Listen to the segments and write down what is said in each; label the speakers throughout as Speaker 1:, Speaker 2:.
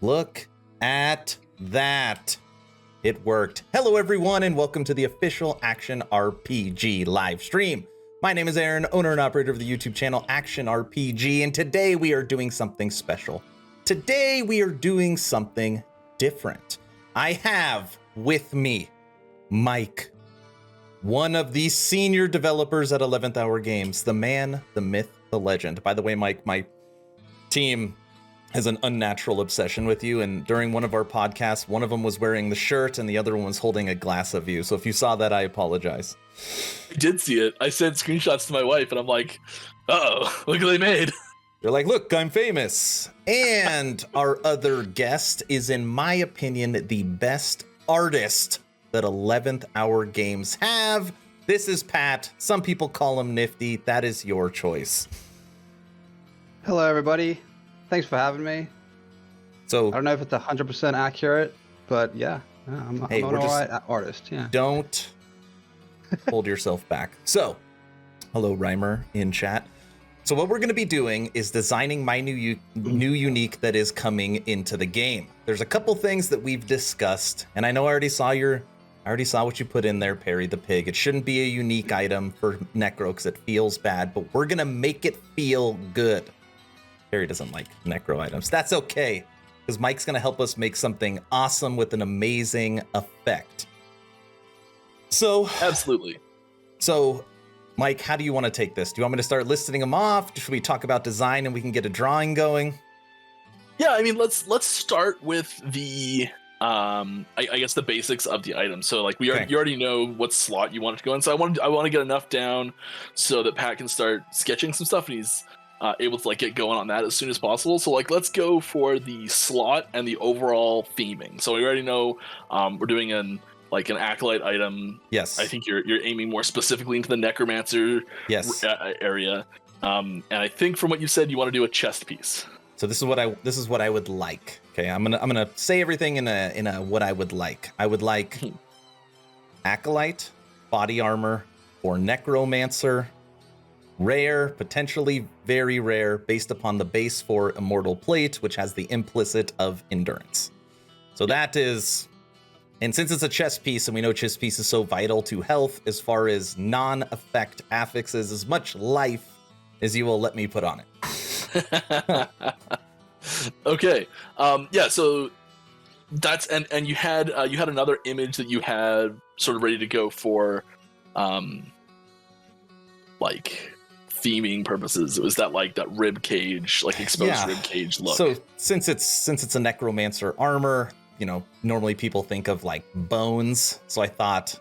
Speaker 1: Look at that. It worked. Hello, everyone, and welcome to the official Action RPG live stream. My name is Aaron, owner and operator of the YouTube channel Action RPG, and today we are doing something special. Today we are doing something different. I have with me Mike, one of the senior developers at 11th Hour Games, the man, the myth, the legend. By the way, Mike, my team has an unnatural obsession with you, and during one of our podcasts, one of them was wearing the shirt and the other one was holding a glass of you. So if you saw that, I apologize.
Speaker 2: I did see it. I sent screenshots to my wife and I'm like, uh-oh, look what they made.
Speaker 1: They're like, look, I'm famous. And our other guest is, in my opinion, the best artist that 11th Hour Games have. This is Pat. Some people call him Nifty. That is your choice.
Speaker 3: Hello, everybody. Thanks for having me.
Speaker 1: So
Speaker 3: I don't know if it's 100% accurate, but yeah, I'm an alright artist. Yeah.
Speaker 1: Don't hold yourself back. So, hello, Rhymer in chat. So what we're going to be doing is designing my new unique that is coming into the game. There's a couple things that we've discussed, and I know I already saw what you put in there, Perry the Pig. It shouldn't be a unique item for Necro because it feels bad, but we're going to make it feel good. Perry doesn't like Necro items. That's okay, because Mike's going to help us make something awesome with an amazing effect. So,
Speaker 2: absolutely.
Speaker 1: So, Mike, how do you want to take this? Do you want me to start listing them off? Should we talk about design and we can get a drawing going?
Speaker 2: Yeah, I mean, let's start with the I guess the basics of the item. So like you already know what slot you want it to go in. So I want to get enough down so that Pat can start sketching some stuff, and he's able to like get going on that as soon as possible. So like let's go for the slot and the overall theming. So we already know we're doing an Acolyte item.
Speaker 1: Yes.
Speaker 2: I think you're aiming more specifically into the Necromancer area. And I think from what you said, you want to do a chest piece.
Speaker 1: So this is what I would like. Okay, I'm gonna say everything in a what I would like. I would like Acolyte, body armor, or Necromancer, rare, potentially very rare, based upon the base for Immortal Plate, which has the implicit of endurance. So that is, and since it's a chess piece, and we know chess piece is so vital to health as far as non-effect affixes, as much life as you will let me put on it.
Speaker 2: Okay. Yeah, so that's and you had another image that you had sort of ready to go for like theming purposes. It was that rib cage, like exposed rib cage look.
Speaker 1: So since it's a Necromancer armor, you know, normally people think of like bones. So I thought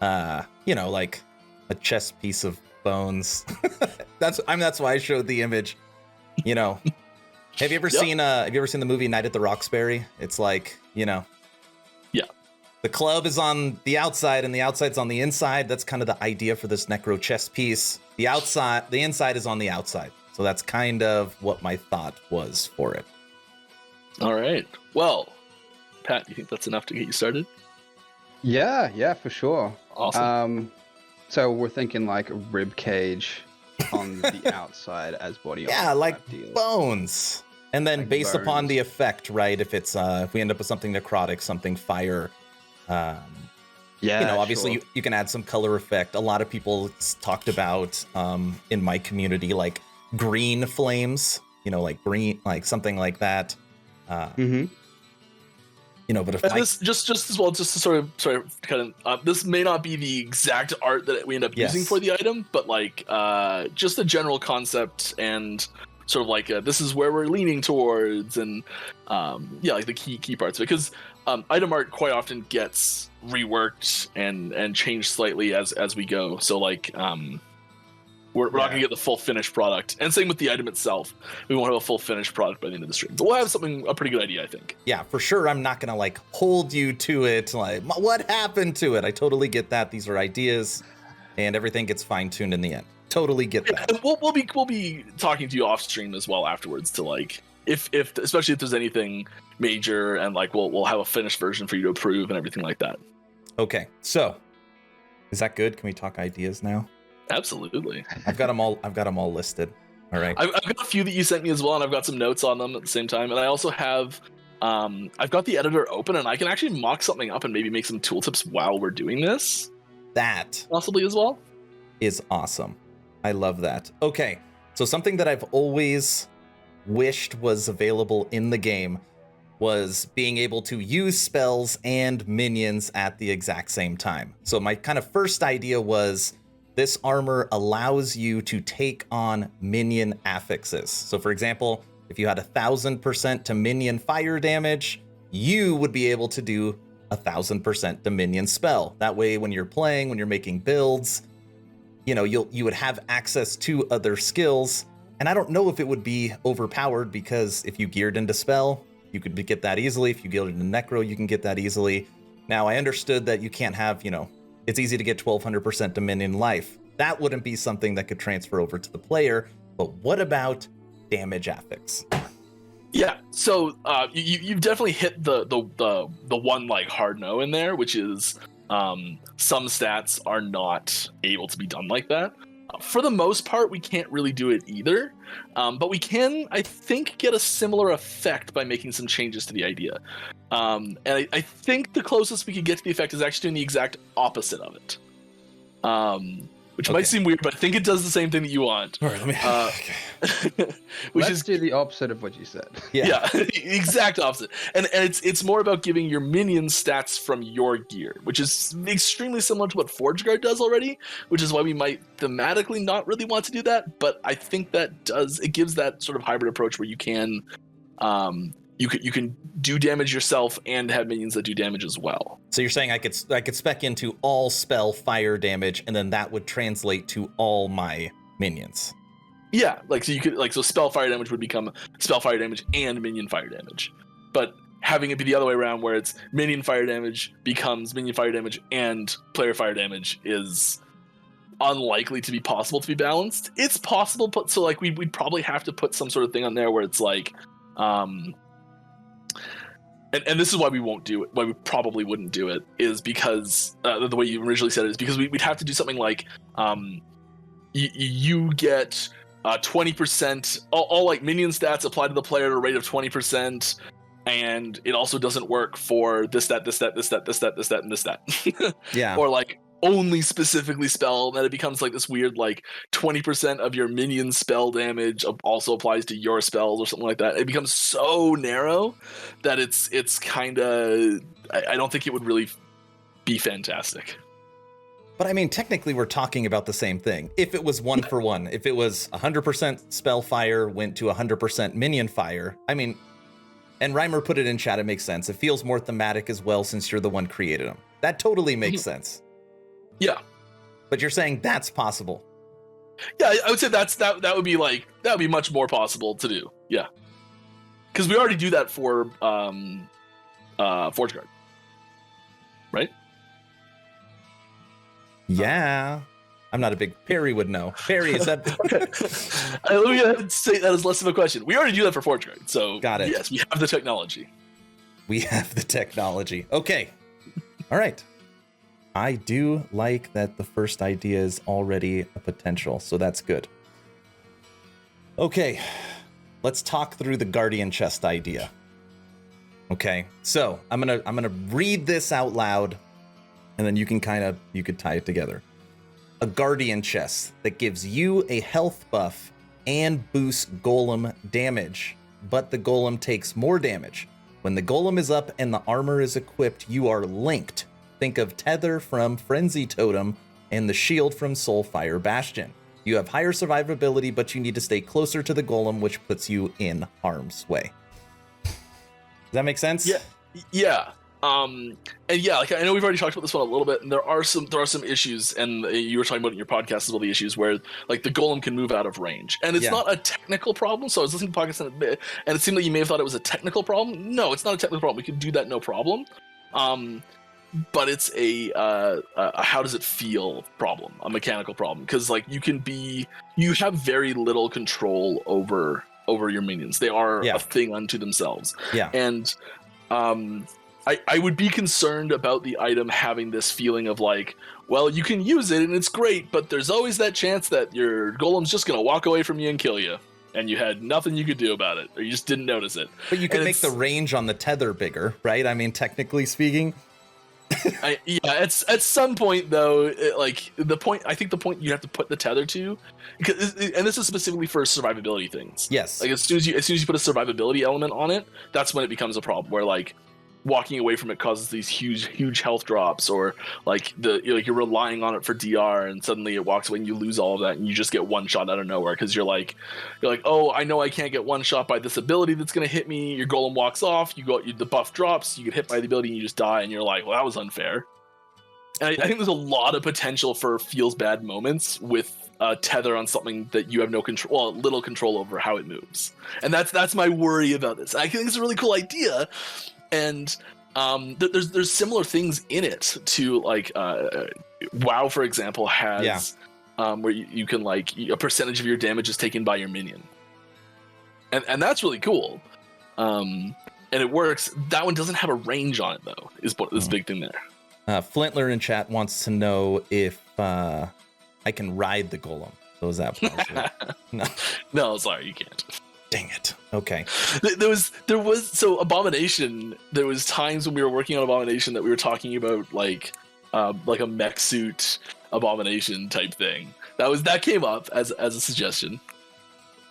Speaker 1: like a chest piece of bones. That's why I showed the image. You know, have you ever seen the movie Night at the Roxbury? It's like, you know, the club is on the outside and the outside's on the inside. That's kind of the idea for this Necro chest piece. The inside is on the outside. So that's kind of what my thought was for it.
Speaker 2: All right. Well, Pat, do you think that's enough to get you started?
Speaker 3: Yeah, for sure.
Speaker 2: Awesome.
Speaker 3: So we're thinking like a rib cage on the outside as body armor.
Speaker 1: Yeah, like bones. And then like based upon the effect, right? If it's if we end up with something necrotic, something fire, obviously sure. you can add some color effect. A lot of people talked about in my community like green flames, like green, like something like that. But if
Speaker 2: this just as well, just to sort of kind of this may not be the exact art that we end up using for the item, but like just the general concept and sort of like this is where we're leaning towards, and like the key parts of it, because item art quite often gets reworked and changed slightly as we go. So like we're not gonna get the full finished product, and same with the item itself. We won't have a full finished product by the end of the stream, but we'll have a pretty good idea, I think.
Speaker 1: Yeah, for sure. I'm not gonna like hold you to it. Like, what happened to it? I totally get that. These are ideas, and everything gets fine tuned in the end. Totally get that.
Speaker 2: And we'll be talking to you off stream as well afterwards to like if especially if there's anything major, and like we'll have a finished version for you to approve and everything like that.
Speaker 1: Okay, so is that good? Can we talk ideas now?
Speaker 2: Absolutely.
Speaker 1: I've got them all listed. All right.
Speaker 2: I've got a few that you sent me as well, and I've got some notes on them at the same time. And I also have, I've got the editor open, and I can actually mock something up and maybe make some tooltips while we're doing this.
Speaker 1: That
Speaker 2: possibly as well
Speaker 1: is awesome. I love that. Okay, so something that I've always wished was available in the game was being able to use spells and minions at the exact same time. So my kind of first idea was this armor allows you to take on minion affixes. So for example, if you had 1,000% to minion fire damage, you would be able to do 1,000% to minion spell. That way, when you're playing, when you're making builds, you know, you would have access to other skills. And I don't know if it would be overpowered, because if you geared into spell, you could get that easily. If you geared into necro, you can get that easily. Now, I understood that you can't have, you know, it's easy to get 1,200% to minion life. That wouldn't be something that could transfer over to the player. But what about damage affix?
Speaker 2: Yeah, so you've definitely hit the one like hard no in there, which is some stats are not able to be done like that. For the most part, we can't really do it either, but we can, I think, get a similar effect by making some changes to the idea. And I think the closest we could get to the effect is actually doing the exact opposite of it. Which might seem weird, but I think it does the same thing that you want.
Speaker 1: All right, let me.
Speaker 3: Let's do the opposite of what you said.
Speaker 2: Yeah, exact opposite. And it's more about giving your minions stats from your gear, which is extremely similar to what Forge Guard does already, which is why we might thematically not really want to do that. But I think it gives that sort of hybrid approach where you can you can do damage yourself and have minions that do damage as well.
Speaker 1: So you're saying I could spec into all spell fire damage, and then that would translate to all my minions.
Speaker 2: Yeah, so spell fire damage would become spell fire damage and minion fire damage. But having it be the other way around, where it's minion fire damage becomes minion fire damage and player fire damage, is unlikely to be possible to be balanced. It's possible, but so like we'd probably have to put some sort of thing on there where it's like and this is why we won't do it, why we probably wouldn't do it, is because the way you originally said it is because we'd have to do something like you get 20%, all like minion stats apply to the player at a rate of 20%, and it also doesn't work for this, that, and this, that.
Speaker 1: Yeah.
Speaker 2: Or like only specifically spell, then it becomes like this weird like 20% of your minion spell damage also applies to your spells or something like that. It becomes so narrow that it's kind of, I don't think it would really be fantastic.
Speaker 1: But I mean, technically we're talking about the same thing. If it was 1 for 1, if it was 100% spell fire went to 100% minion fire, I mean, and Reimer put it in chat, it makes sense. It feels more thematic as well since you're the one created them. That totally makes sense.
Speaker 2: Yeah,
Speaker 1: but you're saying that's possible.
Speaker 2: Yeah, I would say that would be much more possible to do. Yeah, because we already do that for Forge Guard, right?
Speaker 1: Yeah, I'm not a big Perry would know. Perry, is that?
Speaker 2: Let me say that as less of a question. We already do that for Forge Guard, so
Speaker 1: got it.
Speaker 2: Yes, we have the technology.
Speaker 1: We have the technology. Okay, all right. I do like that the first idea is already a potential, so that's good. Okay, let's talk through the Guardian Chest idea. Okay, so I'm gonna read this out loud, and then you could tie it together. A Guardian Chest that gives you a health buff and boosts golem damage, but the golem takes more damage. When the golem is up and the armor is equipped, you are linked. Think of Tether from Frenzy Totem and the shield from Soulfire Bastion. You have higher survivability, but you need to stay closer to the golem, which puts you in harm's way. Does that make sense?
Speaker 2: Yeah. And yeah, like I know we've already talked about this one a little bit, and there are some issues, and you were talking about in your podcast as well, the issues where like the golem can move out of range, and it's not a technical problem. So I was listening to podcasts and it seemed like you may have thought it was a technical problem. No, it's not a technical problem. We can do that no problem. But it's a how does it feel problem, a mechanical problem, because like you have very little control over your minions. They are a thing unto themselves.
Speaker 1: Yeah.
Speaker 2: And I would be concerned about the item having this feeling of like, well, you can use it and it's great, but there's always that chance that your golem's just gonna walk away from you and kill you, and you had nothing you could do about it, or you just didn't notice it.
Speaker 1: But you could make the range on the tether bigger, right? I mean, technically speaking.
Speaker 2: At some point though, I think the point you have to put the tether to, and this is specifically for survivability things.
Speaker 1: Yes.
Speaker 2: Like as soon as you put a survivability element on it, that's when it becomes a problem. Where like walking away from it causes these huge health drops, or like you're relying on it for DR, and suddenly it walks away and you lose all of that, and you just get one shot out of nowhere because you're like, oh, I know I can't get one shot by this ability that's gonna hit me. Your golem walks off, the buff drops, you get hit by the ability and you just die, and you're like, well, that was unfair. And I think there's a lot of potential for feels bad moments with tether on something that you have little control over how it moves, and that's my worry about this. I think it's a really cool idea. And there's similar things in it to like WoW, for example, has where you can like a percentage of your damage is taken by your minion, and that's really cool. And it works. That one doesn't have a range on it though. Is this big thing there?
Speaker 1: Flintler in chat wants to know if I can ride the golem. So is that possible?
Speaker 2: No, sorry, you can't.
Speaker 1: Dang it. Okay.
Speaker 2: There was Abomination. There was times when we were working on Abomination that we were talking about like a mech suit Abomination type thing. That came up as a suggestion.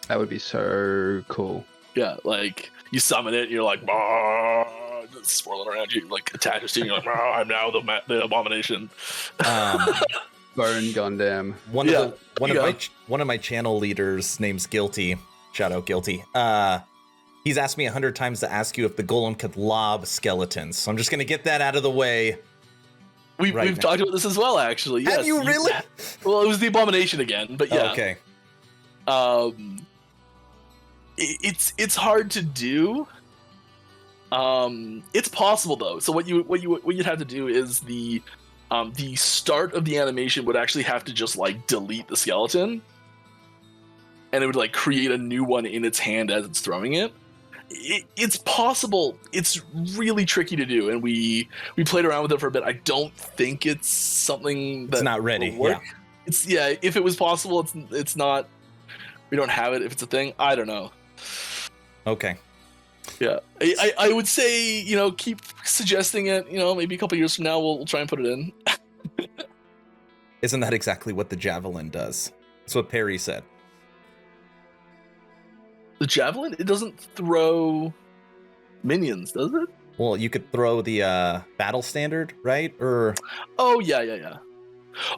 Speaker 3: That would be so cool.
Speaker 2: Yeah, like you summon it and you're like swirling around you, like attaches to you, you're like, I'm now the Abomination.
Speaker 3: Bone Gundam.
Speaker 1: One of my channel leaders, name's Guilty. Shout out Guilty. He's asked me 100 times to ask you if the golem could lob skeletons. So I'm just going to get that out of the way.
Speaker 2: We've talked about this as well, actually. Yes.
Speaker 1: Have you really?
Speaker 2: Well, it was the Abomination again, but yeah.
Speaker 1: Okay.
Speaker 2: It's hard to do. It's possible though. So what you'd have to do is the start of the animation would actually have to just like delete the skeleton. And it would like create a new one in its hand as it's throwing it. It's possible. It's really tricky to do, and we played around with it for a bit. I don't think it's something that's
Speaker 1: not ready.
Speaker 2: Yeah, if it was possible, it's not. We don't have it. If it's a thing, I don't know.
Speaker 1: Okay.
Speaker 2: Yeah, I would say keep suggesting it. Maybe a couple years from now we'll try and put it in.
Speaker 1: Isn't that exactly what the javelin does? That's what Perry said.
Speaker 2: The javelin? It doesn't throw minions, does it?
Speaker 1: Well, you could throw the battle standard, right? Or
Speaker 2: oh yeah.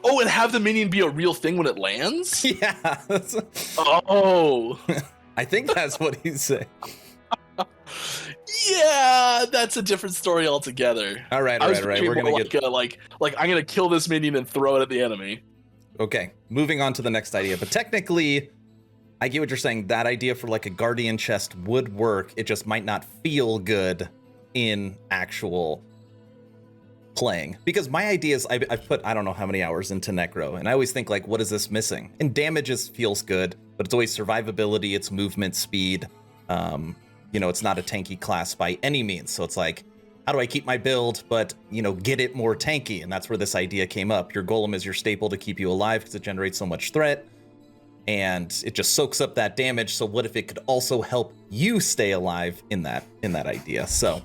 Speaker 2: Oh, and have the minion be a real thing when it lands?
Speaker 1: Yeah.
Speaker 2: Oh.
Speaker 1: I think that's what he's saying.
Speaker 2: Yeah, that's a different story altogether.
Speaker 1: All right. We're gonna get
Speaker 2: like I'm gonna kill this minion and throw it at the enemy.
Speaker 1: Okay, moving on to the next idea. But technically, I get what you're saying. That idea for like a guardian chest would work. It just might not feel good in actual playing. Because my idea is I've put I don't know how many hours into Necro, and I always think like, what is this missing? And damage feels good, but it's always survivability, it's movement speed. It's not a tanky class by any means. So it's like, how do I keep my build, but get it more tanky? And that's where this idea came up. Your golem is your staple to keep you alive because it generates so much threat. And it just soaks up that damage. So what if it could also help you stay alive in that idea? So,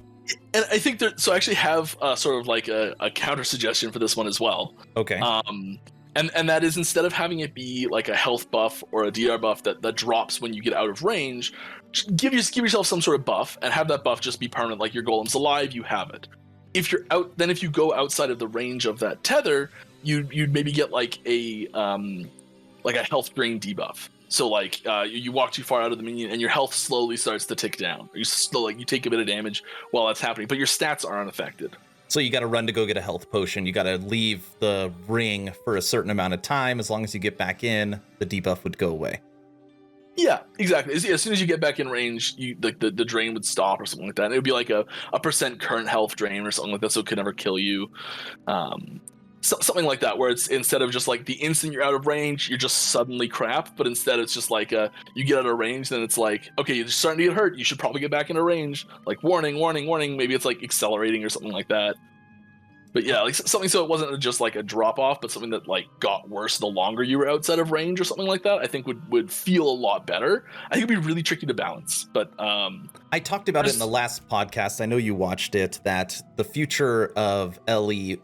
Speaker 2: and I think so. I actually have sort of like a counter suggestion for this one as well.
Speaker 1: Okay.
Speaker 2: And that is, instead of having it be like a health buff or a DR buff that drops when you get out of range, give yourself some sort of buff and have that buff just be permanent. Like your golem's alive, you have it. If you're out, then if you go outside of the range of that tether, you'd maybe get like a health drain debuff. So like you walk too far out of the minion and your health slowly starts to tick down. You take a bit of damage while that's happening, but your stats are unaffected.
Speaker 1: So you got to run to go get a health potion. You got to leave the ring for a certain amount of time. As long as you get back in, the debuff would go away.
Speaker 2: Yeah, exactly. As soon as you get back in range, the drain would stop or something like that. And it would be like a percent current health drain or something like that, so it could never kill you. something like that, where it's instead of just like the instant you're out of range, you're just suddenly crap, but instead it's just like you get out of range, then it's like, okay, you're starting to get hurt, you should probably get back into range. Like warning, warning, warning. Maybe it's like accelerating or something like that. But yeah, like something so it wasn't just like a drop off, but something that like got worse the longer you were outside of range or something like that. I think would feel a lot better. I think it'd be really tricky to balance. But
Speaker 1: I talked about it in the last podcast. I know you watched it. That the future of LE,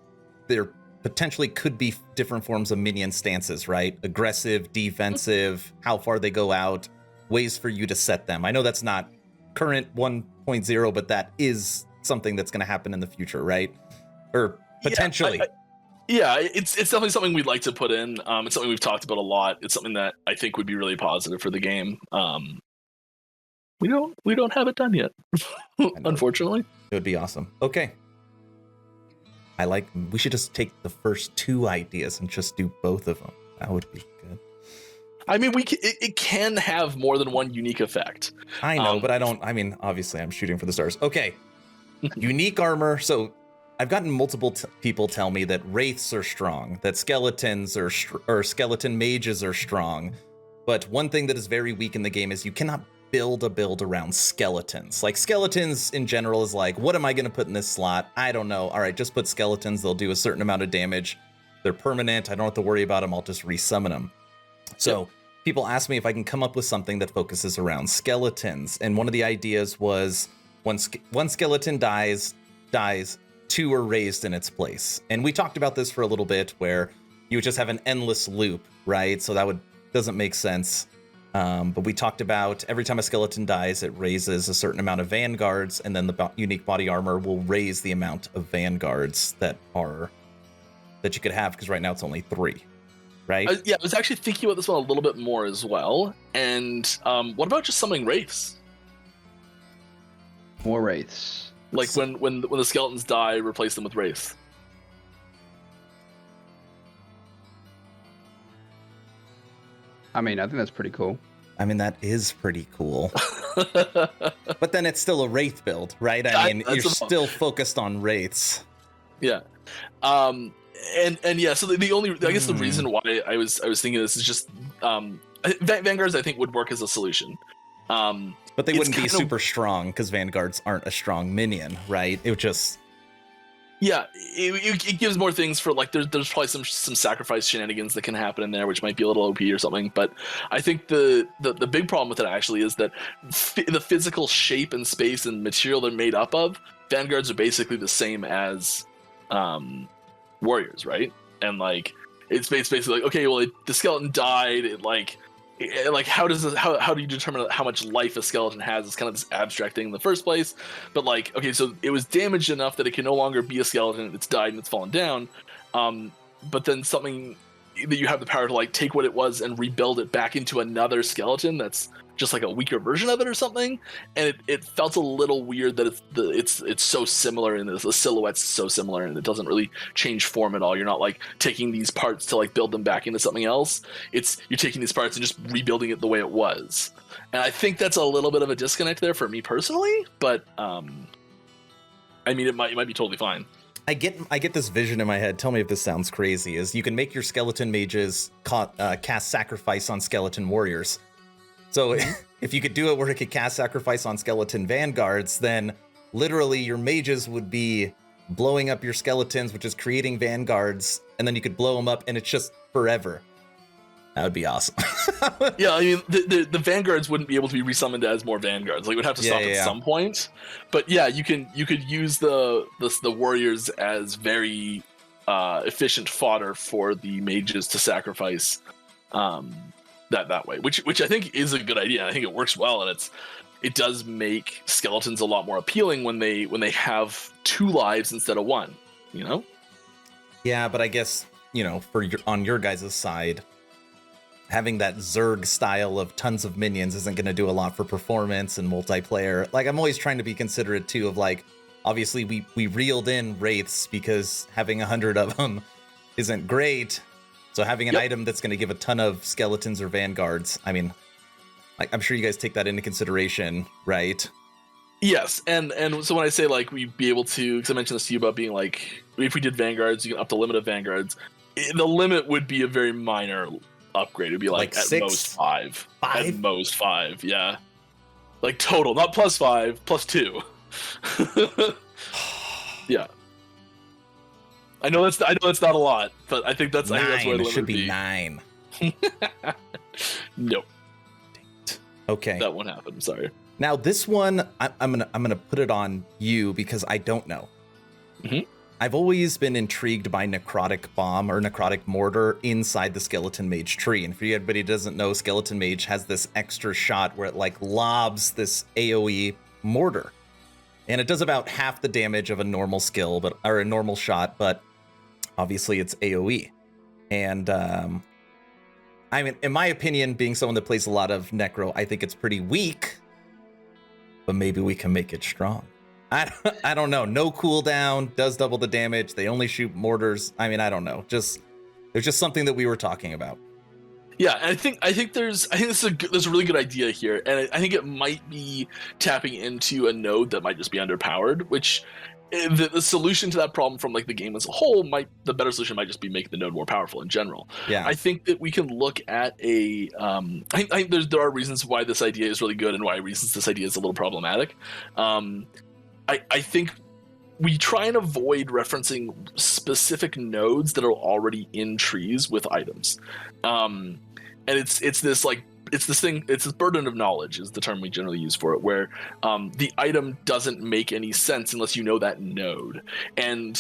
Speaker 1: there potentially could be different forms of minion stances, right? Aggressive, defensive, how far they go out, ways for you to set them. I know that's not current 1.0, but that is something that's going to happen in the future, right? Or potentially.
Speaker 2: Yeah, it's definitely something we'd like to put in. It's something we've talked about a lot. It's something that I think would be really positive for the game. We don't have it done yet, unfortunately.
Speaker 1: It would be awesome. Okay. We should just take the first two ideas and just do both of them. That would be good.
Speaker 2: I mean, it can have more than one unique effect.
Speaker 1: I know, but obviously I'm shooting for the stars. Okay. Unique armor. So I've gotten multiple people tell me that wraiths are strong, that skeletons or skeleton mages are strong. But one thing that is very weak in the game is you cannot build a build around skeletons. Like skeletons in general is like, what am I going to put in this slot? I don't know. All right, just put skeletons. They'll do a certain amount of damage. They're permanent. I don't have to worry about them. I'll just resummon them. So people ask me if I can come up with something that focuses around skeletons. And one of the ideas was one skeleton dies, two are raised in its place. And we talked about this for a little bit where you would just have an endless loop, right? So that doesn't make sense. But we talked about every time a skeleton dies, it raises a certain amount of vanguards, and then the unique body armor will raise the amount of vanguards that you could have, because right now it's only 3, right?
Speaker 2: I was actually thinking about this one a little bit more as well. And what about just summoning wraiths?
Speaker 3: More wraiths.
Speaker 2: Like when the skeletons die, replace them with wraiths.
Speaker 3: I mean, I think that's pretty cool.
Speaker 1: I mean, that is pretty cool. But then it's still a wraith build, right? I mean, you're still focused on wraiths.
Speaker 2: Yeah. And yeah, so the only, I guess the reason why I was thinking this is just Vanguards I think would work as a solution.
Speaker 1: But they wouldn't be super strong because Vanguards aren't a strong minion, right? It would just...
Speaker 2: Yeah, it gives more things for, like, there's probably some sacrifice shenanigans that can happen in there, which might be a little OP or something. But I think the big problem with it actually is that the physical shape and space and material they're made up of, Vanguards are basically the same as warriors, right? And like it's basically like, okay, well, the skeleton died. How do you determine how much life a skeleton has? It's kind of this abstract thing in the first place. But like, okay, so it was damaged enough that it can no longer be a skeleton. It's died and it's fallen down. But then something that you have the power to like take what it was and rebuild it back into another skeleton that's just like a weaker version of it or something. And it felt a little weird that it's so similar and the silhouette's so similar and it doesn't really change form at all. You're not like taking these parts to like build them back into something else. You're taking these parts and just rebuilding it the way it was. And I think that's a little bit of a disconnect there for me personally, but I mean, it might be totally fine.
Speaker 1: I get this vision in my head. Tell me if this sounds crazy. Is you can make your skeleton mages cast sacrifice on skeleton warriors. So if you could do it where it could cast sacrifice on skeleton vanguards, then literally your mages would be blowing up your skeletons, which is creating vanguards, and then you could blow them up, and it's just forever. That would be awesome.
Speaker 2: Yeah, I mean, the vanguards wouldn't be able to be resummoned as more vanguards. Like, it would have to stop at some point. But yeah, you could use the warriors as very efficient fodder for the mages to sacrifice that way, which I think is a good idea. I think it works well, and it does make skeletons a lot more appealing when they have 2 lives instead of 1. You know?
Speaker 1: Yeah, but I guess on your guys' side, having that Zerg style of tons of minions isn't going to do a lot for performance and multiplayer. Like, I'm always trying to be considerate too of like, obviously we reeled in wraiths because having 100 of them isn't great. So having an item that's going to give a ton of skeletons or vanguards, I mean, I'm sure you guys take that into consideration, right?
Speaker 2: Yes, and so when I say like we'd be able to, because I mentioned this to you about being like, if we did Vanguards, you can up the limit of Vanguards. The limit would be a very minor upgrade. It'd be like at
Speaker 1: 6?
Speaker 2: most 5.
Speaker 1: 5?
Speaker 2: At most 5, yeah. Like total, not +5, +2. Yeah. I know that's not a lot, but I think that's
Speaker 1: 9.
Speaker 2: I think that's where the limit
Speaker 1: It should
Speaker 2: would
Speaker 1: be 9.
Speaker 2: Nope.
Speaker 1: Okay.
Speaker 2: That won't happen. Sorry.
Speaker 1: Now this one, I'm gonna put it on you because I don't know.
Speaker 2: Mm-hmm.
Speaker 1: I've always been intrigued by Necrotic Bomb or Necrotic Mortar inside the Skeleton Mage tree. And for anybody who doesn't know, Skeleton Mage has this extra shot where it like lobs this AoE mortar. And it does about half the damage of a normal skill, or a normal shot, but obviously it's AoE. And I mean, in my opinion, being someone that plays a lot of Necro, I think it's pretty weak, but maybe we can make it strong. I don't know. No cooldown, does double the damage. They only shoot mortars. I mean, I don't know. There's just something that we were talking about.
Speaker 2: Yeah, and I think this is a really good idea here, and I think it might be tapping into a node that might just be underpowered, which the solution to that problem from like the game as a whole the better solution might just be making the node more powerful in general.
Speaker 1: Yeah,
Speaker 2: I think that we can look at I think there are reasons why this idea is really good and why reasons this idea is a little problematic. I think we try and avoid referencing specific nodes that are already in trees with items. And it's this burden of knowledge is the term we generally use for it, where the item doesn't make any sense unless you know that node. And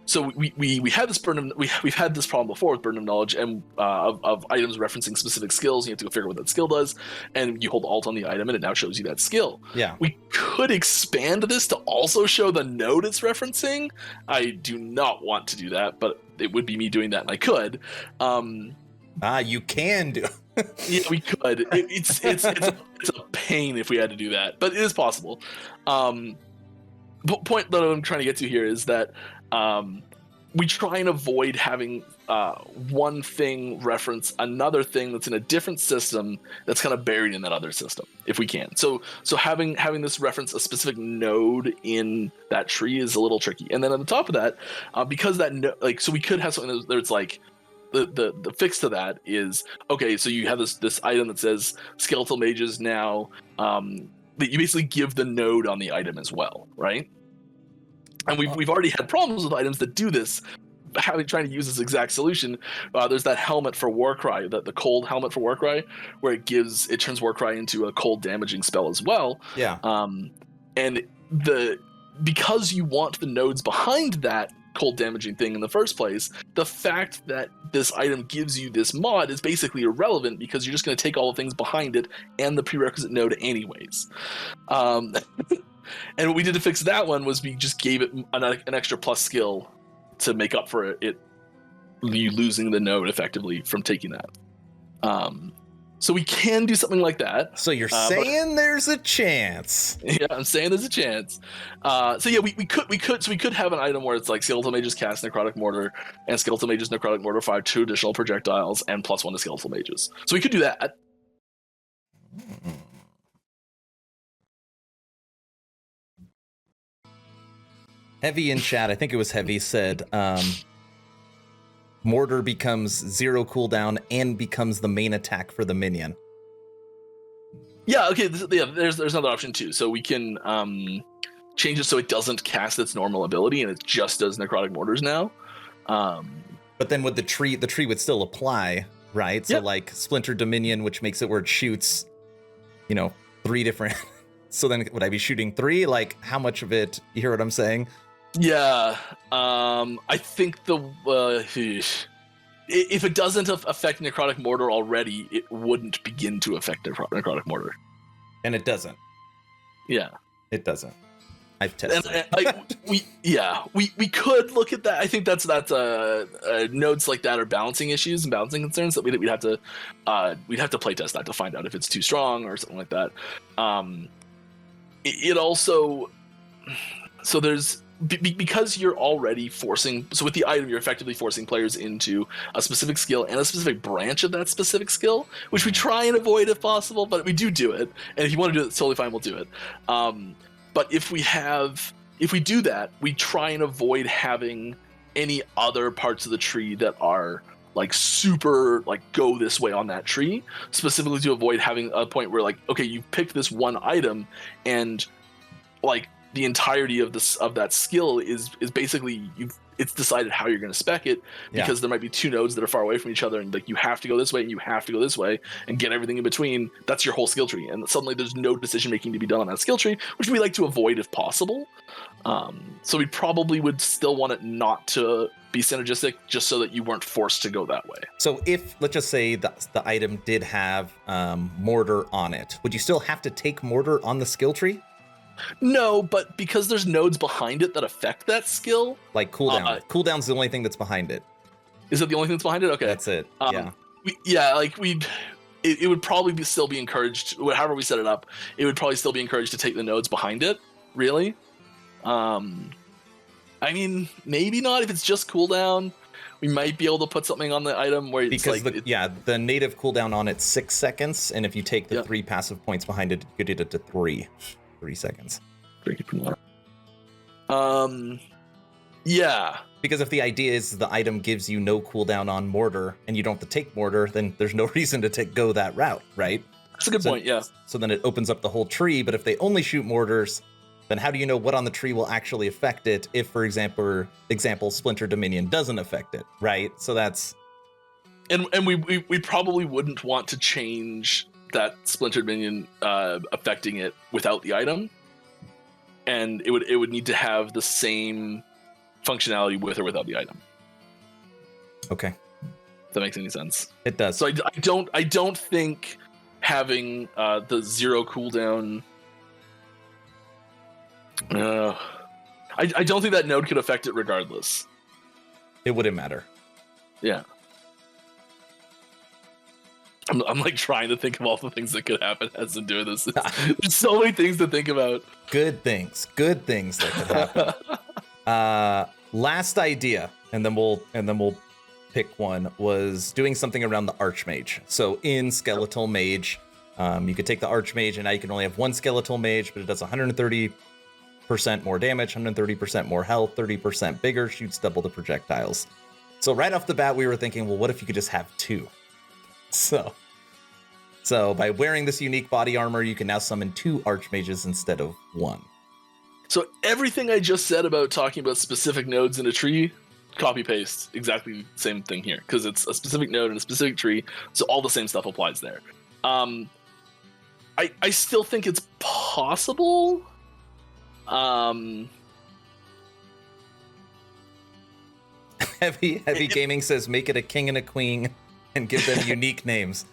Speaker 2: so we had this burden. We've had this problem before with burden of knowledge and of items referencing specific skills. You have to go figure out what that skill does, and you hold Alt on the item, and it now shows you that skill.
Speaker 1: Yeah.
Speaker 2: We could expand this to also show the node it's referencing. I do not want to do that, but it would be me doing that, and I could.
Speaker 1: You can do.
Speaker 2: Yeah, we could. It's a pain if we had to do that, but it is possible. But point that I'm trying to get to here is that we try and avoid having one thing reference another thing that's in a different system that's kind of buried in that other system, if we can. So having this reference a specific node in that tree is a little tricky. And then on the top of that, because that so we could have something that's like the fix to that is, okay, so you have this item that says skeletal mages now, that you basically give the node on the item as well, right? And we've already had problems with items that do this, trying to use this exact solution. There's that helmet for Warcry, the cold helmet for Warcry, where it turns Warcry into a cold damaging spell as well.
Speaker 1: Yeah.
Speaker 2: And because you want the nodes behind that cold damaging thing in the first place, the fact that this item gives you this mod is basically irrelevant because you're just going to take all the things behind it and the prerequisite node anyways. And what we did to fix that one was we just gave it an extra plus skill to make up for you losing the node effectively from taking that. So we can do something like that.
Speaker 1: So you're saying there's a chance?
Speaker 2: Yeah, I'm saying there's a chance. So yeah, we could have an item where it's like Skeletal Mages cast Necrotic Mortar and Skeletal Mages Necrotic Mortar fire 2 additional projectiles and +1 to Skeletal Mages. So we could do that.
Speaker 1: Heavy in chat, I think it was Heavy, said Mortar becomes 0 cooldown and becomes the main attack for the minion.
Speaker 2: Yeah, okay, there's another option too. So we can change it so it doesn't cast its normal ability and it just does Necrotic Mortars now.
Speaker 1: But then would the tree would still apply, right? So like Splinter Dominion, which makes it where it shoots, 3 different... So then would I be shooting 3? Like, how much of it, you hear what I'm saying?
Speaker 2: Yeah, I think if it doesn't affect Necrotic Mortar already, it wouldn't begin to affect Necrotic Mortar.
Speaker 1: And it doesn't.
Speaker 2: Yeah,
Speaker 1: it doesn't. I've tested.
Speaker 2: We could look at that. I think that's nodes like that are balancing issues and balancing concerns that we'd have to playtest that to find out if it's too strong or something like that. It also, so there's because you're already forcing, so with the item you're effectively forcing players into a specific skill and a specific branch of that specific skill, which we try and avoid if possible, but we do it, and if you want to do it, it's totally fine, we'll do it. But if we do that, we try and avoid having any other parts of the tree that are like super like go this way on that tree, specifically to avoid having a point where like, okay, you picked this one item and like the entirety of that skill is basically it's decided how you're going to spec it, because there might be two nodes that are far away from each other, and like you have to go this way and you have to go this way and get everything in between. That's your whole skill tree, and suddenly there's no decision making to be done on that skill tree, which we like to avoid if possible. So we probably would still want it not to be synergistic, just so that you weren't forced to go that way.
Speaker 1: So if, let's just say the item did have mortar on it, would you still have to take mortar on the skill tree?
Speaker 2: No, but because there's nodes behind it that affect that skill.
Speaker 1: Like cooldown. Cooldown's the only thing that's behind it.
Speaker 2: Is that the only thing that's behind it? Okay.
Speaker 1: That's it.
Speaker 2: It would probably still be encouraged, however we set it up, it would probably still be encouraged to take the nodes behind it, really. I mean, maybe not if it's just cooldown. We might be able to put something on the item where it's
Speaker 1: because the native cooldown on it's 6 seconds, and if you take the 3 passive points behind it, you get it to 3 seconds.
Speaker 2: Yeah.
Speaker 1: Because if the idea is the item gives you no cooldown on mortar and you don't have to take mortar, then there's no reason to go that route, right?
Speaker 2: That's a good point, yeah.
Speaker 1: So then it opens up the whole tree, but if they only shoot mortars, then how do you know what on the tree will actually affect it if, for example, Splinter Dominion doesn't affect it, right? So that's...
Speaker 2: And we probably wouldn't want to change that Splinter Dominion affecting it without the item. And it would need to have the same functionality with or without the item.
Speaker 1: Okay.
Speaker 2: If that makes any sense.
Speaker 1: It does.
Speaker 2: So I don't think having the 0 cooldown... I don't think that node could affect it regardless.
Speaker 1: It wouldn't matter.
Speaker 2: Yeah. I'm like trying to think of all the things that could happen as I'm doing this. There's so many things to think about. Good
Speaker 1: things that could happen. Last idea, and then we'll pick one, was doing something around the Archmage. So in Skeletal Mage, you could take the Archmage, and now you can only have one Skeletal Mage, but it does 130% more damage, 130% more health, 30% bigger, shoots double the projectiles. So right off the bat, we were thinking, well, what if you could just have 2? So by wearing this unique body armor, you can now summon 2 Archmages instead of 1.
Speaker 2: So everything I just said about talking about specific nodes in a tree, copy paste, exactly the same thing here, because it's a specific node in a specific tree, so all the same stuff applies there. I still think it's possible.
Speaker 1: Heavy Gaming says make it a king and a queen and give them unique names.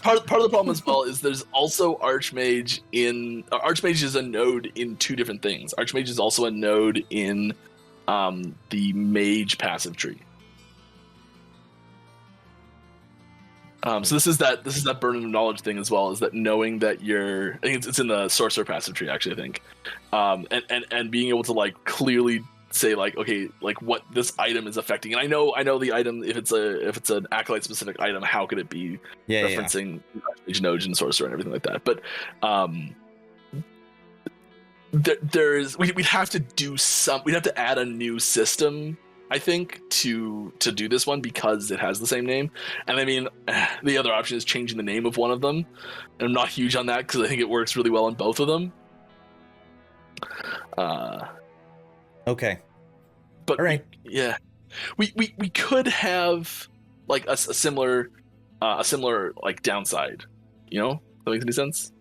Speaker 2: Part of the problem as well is there's also Archmage Archmage is a node in 2 different things. Archmage is also a node in the Mage passive tree. So this is that burden of knowledge thing as well, is that knowing that I think it's in the Sorcerer passive tree actually, I think. And being able to like clearly say like, okay, like what this item is affecting. And I know the item, if it's an Acolyte specific item, how could it be referencing Mage nodes and Sorcerer and everything like that? But we'd have to add a new system, I think, to do this one, because it has the same name. And I mean, the other option is changing the name of one of them. And I'm not huge on that because I think it works really well on both of them.
Speaker 1: Okay.
Speaker 2: But
Speaker 1: all right.
Speaker 2: We could have like a similar like downside, you know? That makes any sense?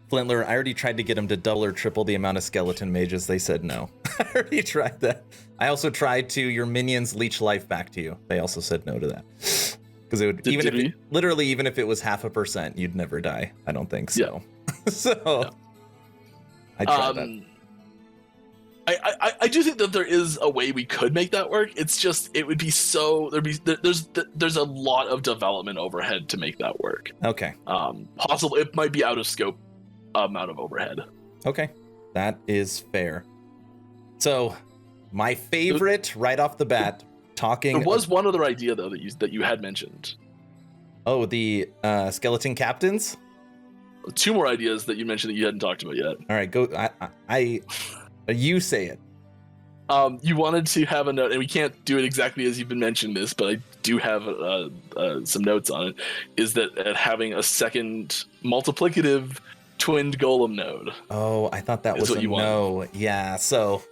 Speaker 1: Flintler, I already tried to get him to double or triple the amount of skeleton mages. They said no. I already tried that. I also tried to your minions leech life back to you. They also said no to that. Because it would even if it was 0.5%, you'd never die. I don't think so. Yeah. I tried that.
Speaker 2: I do think that there is a way we could make that work. It's just it would be there's a lot of development overhead to make that work.
Speaker 1: Okay.
Speaker 2: Possible it might be out of scope amount of overhead.
Speaker 1: Okay, that is fair. So, my favorite right off the bat, talking.
Speaker 2: There was one other idea though that you had mentioned.
Speaker 1: Oh, the skeleton captains.
Speaker 2: 2 more ideas that you mentioned that you hadn't talked about yet.
Speaker 1: All right, go. You say it.
Speaker 2: You wanted to have a note, and we can't do it exactly as you've been mentioning this, but I do have some notes on it. Is that having a second multiplicative twinned golem node?
Speaker 1: Oh, I thought that was a no. Yeah, so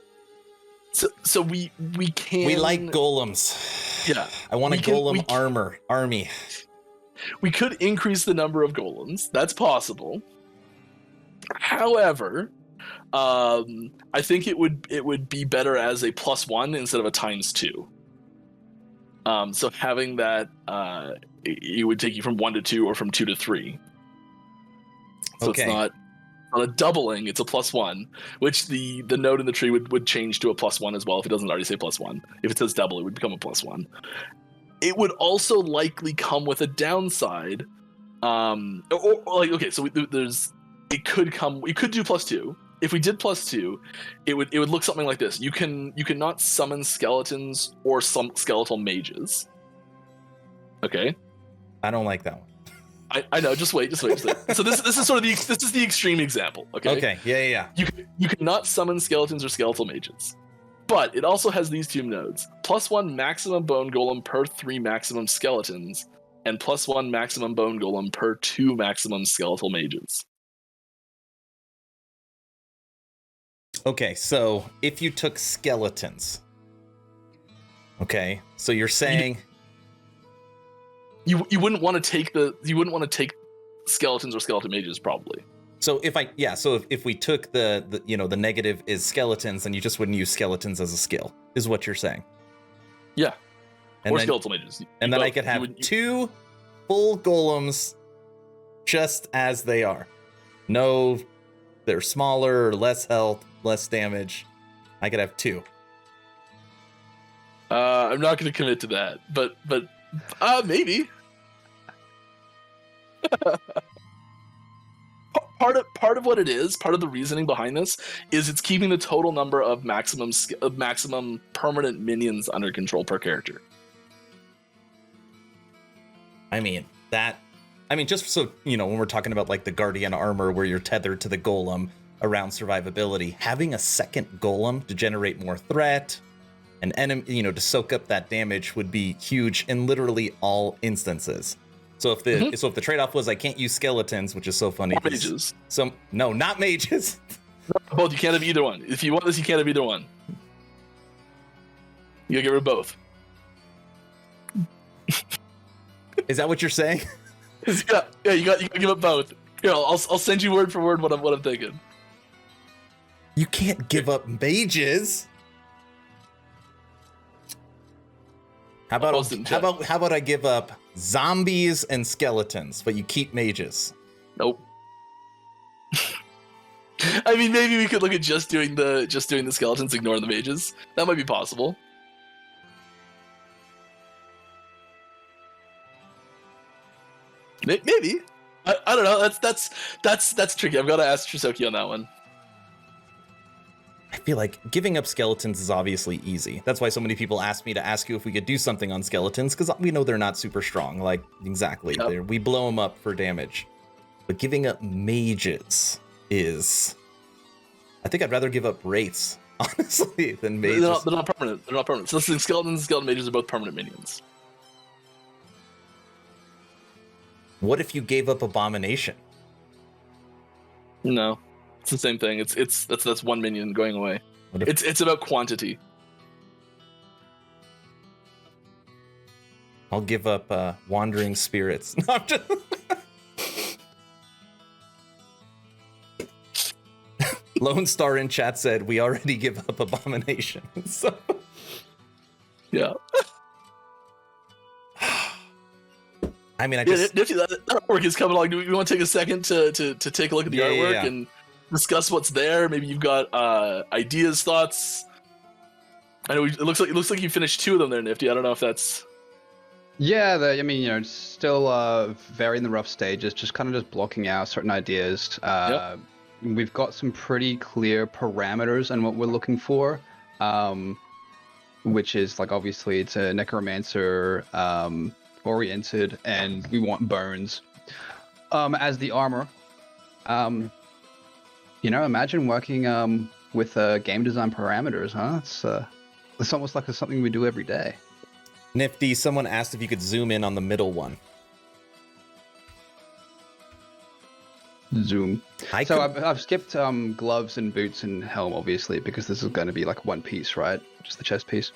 Speaker 1: we can. We like golems.
Speaker 2: Yeah,
Speaker 1: I want a golem army.
Speaker 2: We could increase the number of golems. That's possible. However, I think it would be better as a +1 instead of a ×2. So having that, it would take you from 1 to 2 or from 2 to 3. So It's not a doubling; it's a +1, which the node in the tree would change to a +1 as well if it doesn't already say +1. If it says double, it would become a +1. It would also likely come with a downside, it could come. We could do +2. If we did +2, it would look something like this. You can not summon skeletons or some skeletal mages. Okay.
Speaker 1: I don't like that one.
Speaker 2: I know. Just wait. So this is sort of the extreme example. Okay.
Speaker 1: Okay. Yeah.
Speaker 2: You cannot summon skeletons or skeletal mages, but it also has these 2 nodes: +1 maximum bone golem per 3 maximum skeletons, and +1 maximum bone golem per 2 maximum skeletal mages.
Speaker 1: Okay, so if you took skeletons, okay, so you're saying
Speaker 2: you wouldn't want to take skeletons or skeleton mages probably.
Speaker 1: So if we took the negative is skeletons, then you just wouldn't use skeletons as a skill, is what you're saying.
Speaker 2: Yeah.
Speaker 1: And
Speaker 2: or
Speaker 1: then,
Speaker 2: skeletal mages.
Speaker 1: And then I could have 2 full golems just as they are. No, they're smaller or less health, less damage. I could have 2.
Speaker 2: I'm not going to commit to that, but maybe. Part of what it is, part of the reasoning behind this is it's keeping the total number of maximum permanent minions under control per character.
Speaker 1: Just so when we're talking about like the guardian armor where you're tethered to the golem around survivability, having a second golem to generate more threat and enemy, to soak up that damage would be huge in literally all instances. So if the trade-off was I can't use skeletons, which is so funny.
Speaker 2: Or mages.
Speaker 1: No, not mages.
Speaker 2: Both. You can't have either one. If you want this, you can't have either one. You gotta get rid of both.
Speaker 1: Is that what you're saying?
Speaker 2: Yeah. You got to give up both. Here, I'll send you word for word what I'm thinking.
Speaker 1: You can't give up mages. How about I give up zombies and skeletons, but you keep mages?
Speaker 2: Nope. Maybe we could look at just doing the skeletons, ignore the mages. That might be possible. Maybe. I don't know. That's tricky. I've got to ask Trisoki on that one.
Speaker 1: I feel like giving up skeletons is obviously easy. That's why so many people ask me to ask you if we could do something on skeletons, because we know they're not super strong. Like, exactly. Yep. We blow them up for damage. But giving up mages is... I think I'd rather give up wraiths, honestly, than mages.
Speaker 2: They're not permanent. So skeletons and skeleton mages are both permanent minions.
Speaker 1: What if you gave up abomination?
Speaker 2: No. It's the same thing. That's 1 minion going away. It's about quantity.
Speaker 1: I'll give up wandering spirits. No, I'm just... Lone Star in chat said we already give up abomination. So...
Speaker 2: Yeah.
Speaker 1: Nifty,
Speaker 2: that artwork is coming along. Do we want to take a second to take a look at the artwork and discuss what's there? Maybe you've got ideas, thoughts. I know it looks like you finished 2 of them there, Nifty. I don't know if that's.
Speaker 3: Yeah, it's still very in the rough stages, just blocking out certain ideas. We've got some pretty clear parameters on what we're looking for. which is like obviously it's a necromancer oriented, and we want bones as the armor. Imagine working with game design parameters, huh? It's almost like it's something we do every day.
Speaker 1: Nifty, someone asked if you could zoom in on the middle one.
Speaker 3: Zoom. I've skipped gloves and boots and helm, obviously, because this is going to be like one piece, right? Just the chest piece.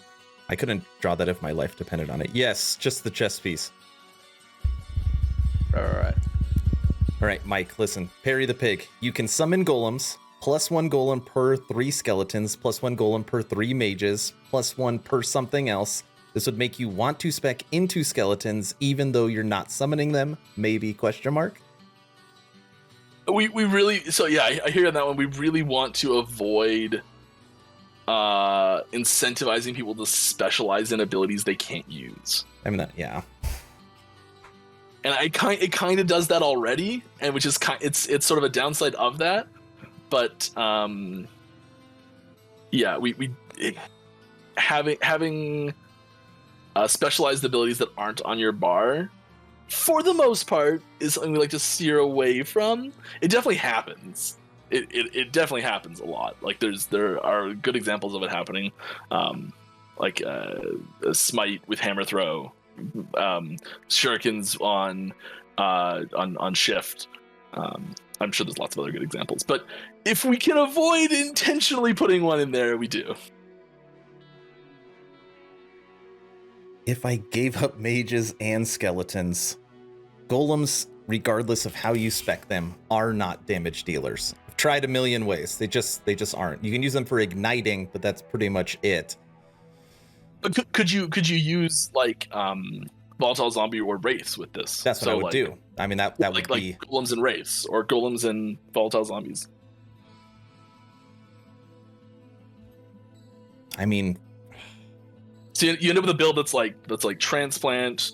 Speaker 1: I couldn't draw that if my life depended on it. Yes, just the chest piece.
Speaker 3: All
Speaker 1: right, Mike, listen. Parry the pig. You can summon golems, +1 golem per 3 skeletons, +1 golem per 3 mages, +1 per something else. This would make you want to spec into skeletons, even though you're not summoning them. Maybe, question mark?
Speaker 2: We really, so yeah, I hear that one. We really want to avoid incentivizing people to specialize in abilities they can't use.
Speaker 1: I mean, yeah.
Speaker 2: And it kind of does that already, and which is it's sort of a downside of that. But having specialized abilities that aren't on your bar, for the most part, is something we like to steer away from. It definitely happens. It definitely happens a lot. Like there are good examples of it happening, like a smite with hammer throw, shurikens on shift. I'm sure there's lots of other good examples, but if we can avoid intentionally putting one in there, we do.
Speaker 1: If I gave up mages and skeletons, golems, regardless of how you spec them, are not damage dealers. I've tried a million ways. They just aren't. You can use them for igniting, but that's pretty much it.
Speaker 2: But could you use like volatile zombie or wraiths with this?
Speaker 1: That's what I would do. I mean that would be
Speaker 2: like golems and wraiths, or golems and volatile zombies.
Speaker 1: I mean,
Speaker 2: so you end up with a build that's like transplant,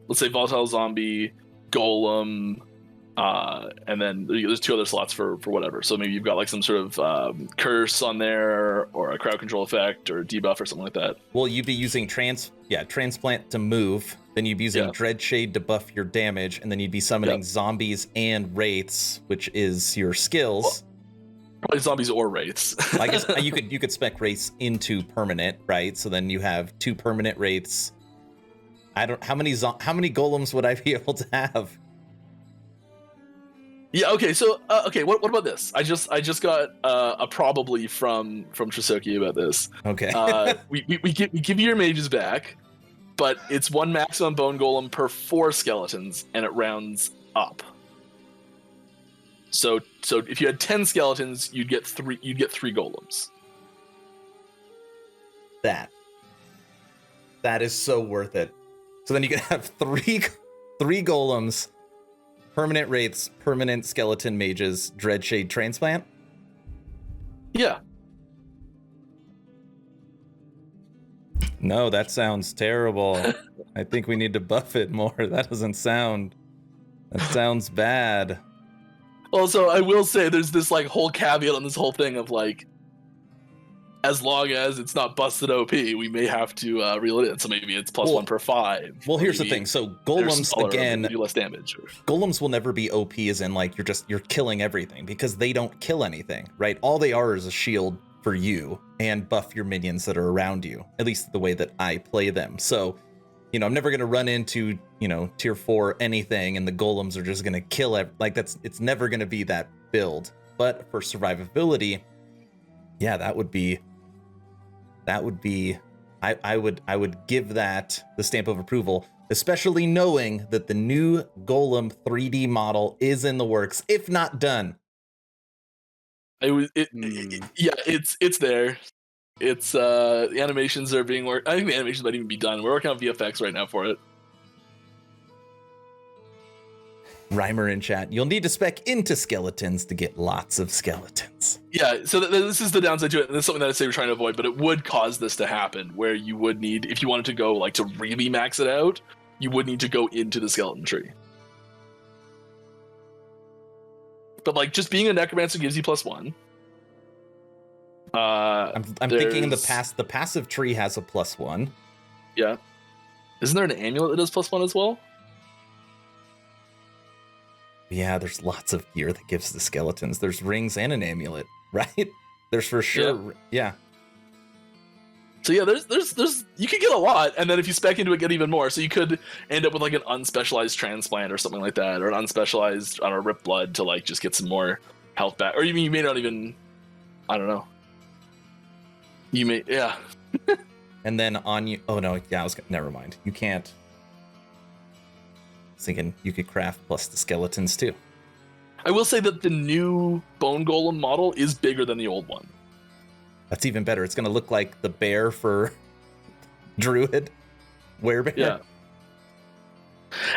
Speaker 2: let's say volatile zombie, golem, and then there's 2 other slots for whatever. So maybe you've got like some sort of curse on there, or a crowd control effect, or debuff, or something like that.
Speaker 1: Well, you'd be using transplant to move, then you'd be using dread shade to buff your damage, and then you'd be summoning zombies and wraiths, which is your skills.
Speaker 2: Well, probably zombies or wraiths.
Speaker 1: I guess you could spec wraiths into permanent, right? So then you have 2 permanent wraiths. How many golems would I be able to have?
Speaker 2: Yeah. Okay. So what about this? I just got a probably from Trisoki about this.
Speaker 1: Okay.
Speaker 2: we give you your mages back, but it's 1 maximum bone golem per 4 skeletons, and it rounds up. So if you had 10 skeletons, you'd get 3 golems.
Speaker 1: That is so worth it. So then you could have 3 golems, permanent wraiths, permanent skeleton mages, dreadshade transplant.
Speaker 2: Yeah.
Speaker 1: No, that sounds terrible. I think we need to buff it more. That sounds bad.
Speaker 2: Also, I will say there's this like whole caveat on this whole thing of like, as long as it's not busted OP, we may have to reel it in. So maybe it's +1 per 5.
Speaker 1: Well, here's the thing. So golems, again,
Speaker 2: do less damage.
Speaker 1: Golems will never be OP as in like you're killing everything, because they don't kill anything, right? All they are is a shield for you and buff your minions that are around you, at least the way that I play them. So, I'm never going to run into, tier 4 anything and the golems are just going to kill it's never going to be that build. But for survivability, yeah, I would give that the stamp of approval, especially knowing that the new golem 3D model is in the works, if not done.
Speaker 2: It's there. It's the animations are being worked. I think the animations might even be done. We're working on VFX right now for it.
Speaker 1: Rhymer in chat, you'll need to spec into skeletons to get lots of skeletons.
Speaker 2: Yeah, so this is the downside to it, and this is something that I say we're trying to avoid, but it would cause this to happen, where you would need, if you wanted to go like to really max it out, you would need to go into the skeleton tree. But like just being a necromancer gives you +1.
Speaker 1: I'm thinking the passive tree has a +1.
Speaker 2: Yeah. Isn't there an amulet that does +1 as well?
Speaker 1: Yeah, there's lots of gear that gives the skeletons. There's rings and an amulet, right? There's for sure. Yeah.
Speaker 2: So yeah, there's you could get a lot, and then if you spec into it, get even more. So you could end up with like an unspecialized transplant or something like that, or an unspecialized on a rip blood to like just get some more health back. Or you may not even, I don't know. You may, yeah.
Speaker 1: And then on you, oh no, yeah, never mind. You can't. I was thinking you could craft plus the skeletons too.
Speaker 2: I will say that the new bone golem model is bigger than the old one.
Speaker 1: That's even better. It's going to look like the bear for Druid, werebear.
Speaker 2: Yeah.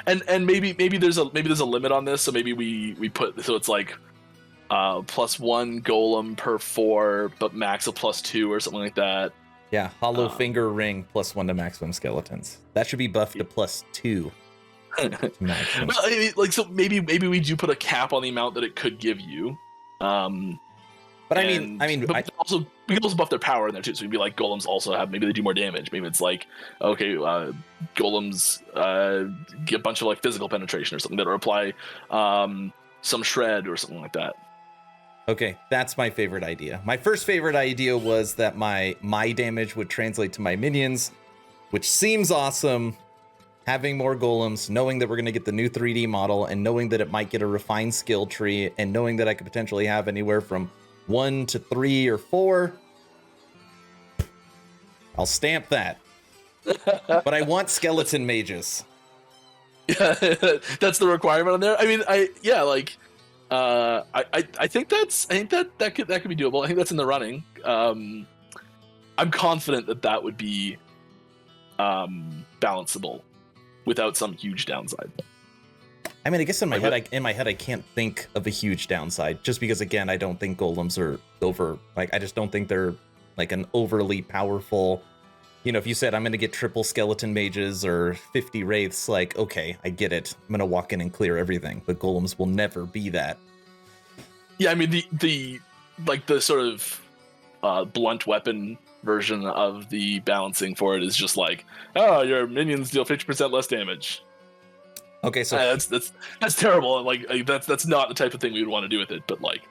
Speaker 2: And maybe there's a limit on this, so maybe we put, so it's like +1 golem per 4, but max of +2 or something like that.
Speaker 1: Yeah, hollow finger ring +1 to maximum skeletons. That should be buffed to +2. To maximum.
Speaker 2: Well, I mean, like, so maybe we do put a cap on the amount that it could give you.
Speaker 1: But I mean,
Speaker 2: but also we can also buff their power in there too. So we'd be like, golems also have, maybe they do more damage. Maybe it's like, okay, golems get a bunch of like physical penetration or something that, or apply some shred or something like that.
Speaker 1: Okay, that's my favorite idea. My first favorite idea was that my damage would translate to my minions, which seems awesome. Having more golems, knowing that we're going to get the new 3D model, and knowing that it might get a refined skill tree, and knowing that I could potentially have anywhere from 1 to 3 or 4. I'll stamp that. But I want skeleton mages.
Speaker 2: Yeah, that's the requirement on there. I mean, I think that could be doable. I think that's in the running. I'm confident that would be balanceable without some huge downside.
Speaker 1: I mean, I guess in my head, I can't think of a huge downside, just because, again, I don't think golems are I just don't think they're like an overly powerful. You know, if you said I'm going to get triple skeleton mages or 50 wraiths, like, okay, I get it. I'm going to walk in and clear everything, but golems will never be that.
Speaker 2: Yeah, I mean, the sort of blunt weapon version of the balancing for it is just like, oh, your minions deal 50% less damage.
Speaker 1: Okay, so
Speaker 2: that's terrible. Like, that's not the type of thing we would want to do with it. But like,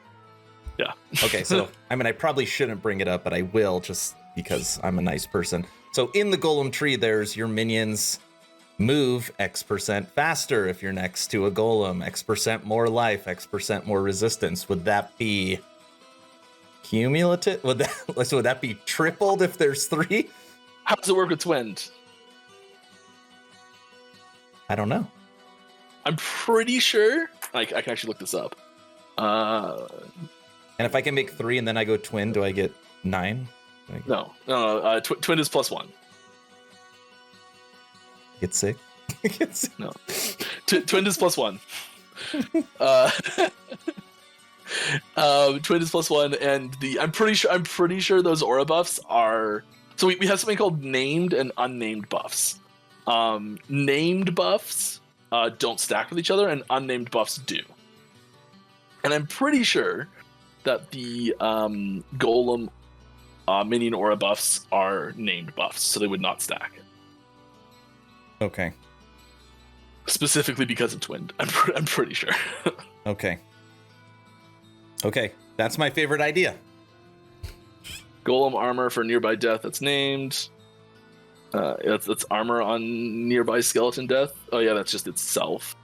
Speaker 2: yeah.
Speaker 1: Okay, so I mean, I probably shouldn't bring it up, but I will, just because I'm a nice person. So in the golem tree, there's your minions move X% faster if you're next to a golem, X% more life, X% more resistance. Would that be cumulative? Would that be tripled if there's 3?
Speaker 2: How does it work with twinned?
Speaker 1: I don't know.
Speaker 2: I'm pretty sure. I can actually look this up.
Speaker 1: And if I can make 3 and then I go twin, do I get 9?
Speaker 2: No. Twin is +1.
Speaker 1: Get 6?
Speaker 2: No. Twin is +1. Twin is +1, and I'm pretty sure those aura buffs are. So we have something called named and unnamed buffs. Named buffs don't stack with each other, and unnamed buffs do. And I'm pretty sure that the golem minion aura buffs are named buffs, so they would not stack.
Speaker 1: Okay.
Speaker 2: Specifically because of twinned, I'm pretty sure.
Speaker 1: Okay, that's my favorite idea.
Speaker 2: Golem armor for nearby death that's named. That's armor on nearby skeleton death. Oh yeah, that's just itself.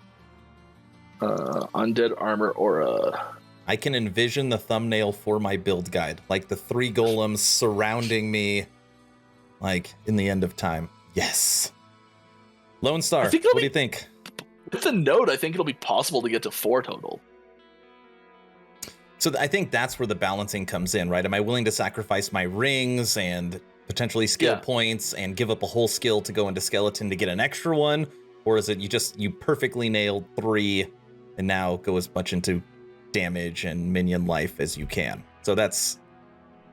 Speaker 2: Undead armor aura.
Speaker 1: I can envision the thumbnail for my build guide, like the 3 golems surrounding me, like in the end of time. Yes. Lone Star, what do you think?
Speaker 2: With a node, I think it'll be possible to get to 4 total.
Speaker 1: So I think that's where the balancing comes in, right? Am I willing to sacrifice my rings and potentially skill points and give up a whole skill to go into skeleton to get an extra one? Or is it you perfectly nailed 3 and now go as much into damage and minion life as you can? So that's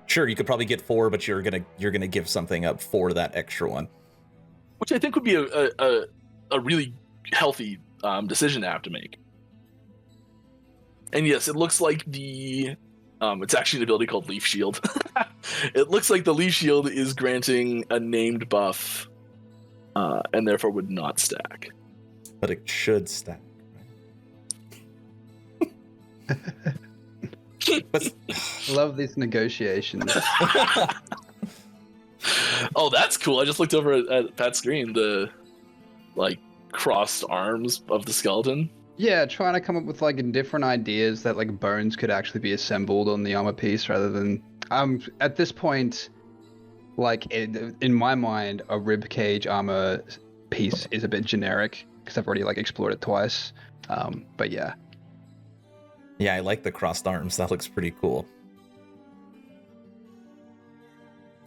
Speaker 1: sure, you could probably get 4, but you're gonna give something up for that extra one.
Speaker 2: Which I think would be a really healthy decision to have to make. And yes, it looks like the It's actually an ability called Leaf Shield. It looks like the Leaf Shield is granting a named buff, and therefore would not stack.
Speaker 1: But it should stack. But
Speaker 3: Love these negotiations.
Speaker 2: Oh, that's cool. I just looked over at Pat's screen, the like crossed arms of the skeleton.
Speaker 3: Yeah, trying to come up with like different ideas that like bones could actually be assembled on the armor piece rather than at this point, like in my mind, a rib cage armor piece is a bit generic because I've already like explored it twice. But yeah.
Speaker 1: Yeah, I like the crossed arms. That looks pretty cool.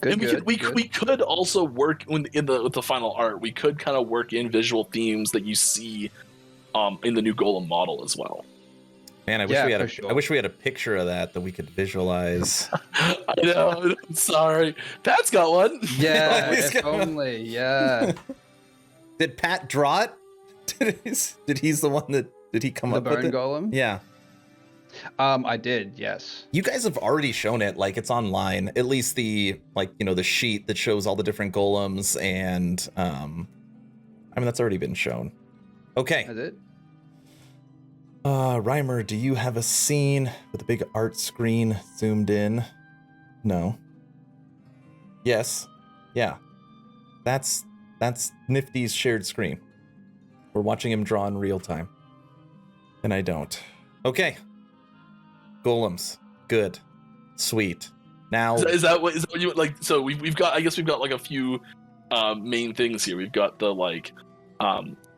Speaker 2: And we could also work with the final art. We could kind of work in visual themes that you see in the new golem model as well.
Speaker 1: Man, I wish we had a picture of that we could visualize.
Speaker 2: I know. I'm sorry, Pat's got one.
Speaker 3: Yeah, if only. Yeah.
Speaker 1: Did Pat draw it? Did he come up with it?
Speaker 3: The bone golem?
Speaker 1: Yeah.
Speaker 3: I did, yes.
Speaker 1: You guys have already shown it, like it's online. At least the the sheet that shows all the different golems, and I mean that's already been shown. Okay.
Speaker 3: Has it?
Speaker 1: Reimer, do you have a scene with a big art screen zoomed in? No. Yes. Yeah. That's Nifty's shared screen. We're watching him draw in real time. And I don't. Okay. Golems. Good. Sweet. Now
Speaker 2: is that what you like? So we've got like a few main things here. We've got the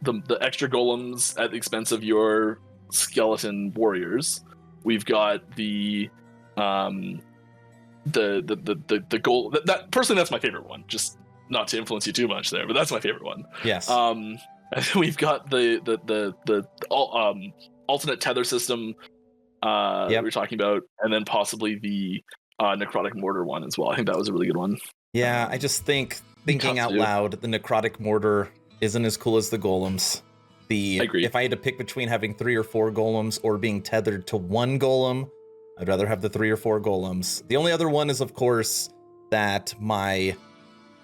Speaker 2: the extra golems at the expense of your skeleton warriors. We've got the goal that personally that's my favorite one. Just not to influence you too much there, but that's my favorite one.
Speaker 1: Yes.
Speaker 2: We've got the alternate tether system we're talking about, and then possibly the necrotic mortar one as well. I think that was a really good one.
Speaker 1: Yeah, I just thinking out loud, the necrotic mortar isn't as cool as the golems. I agree. If I had to pick between having 3 or 4 golems or being tethered to one golem, I'd rather have the 3 or 4 golems. The only other one is, of course, that my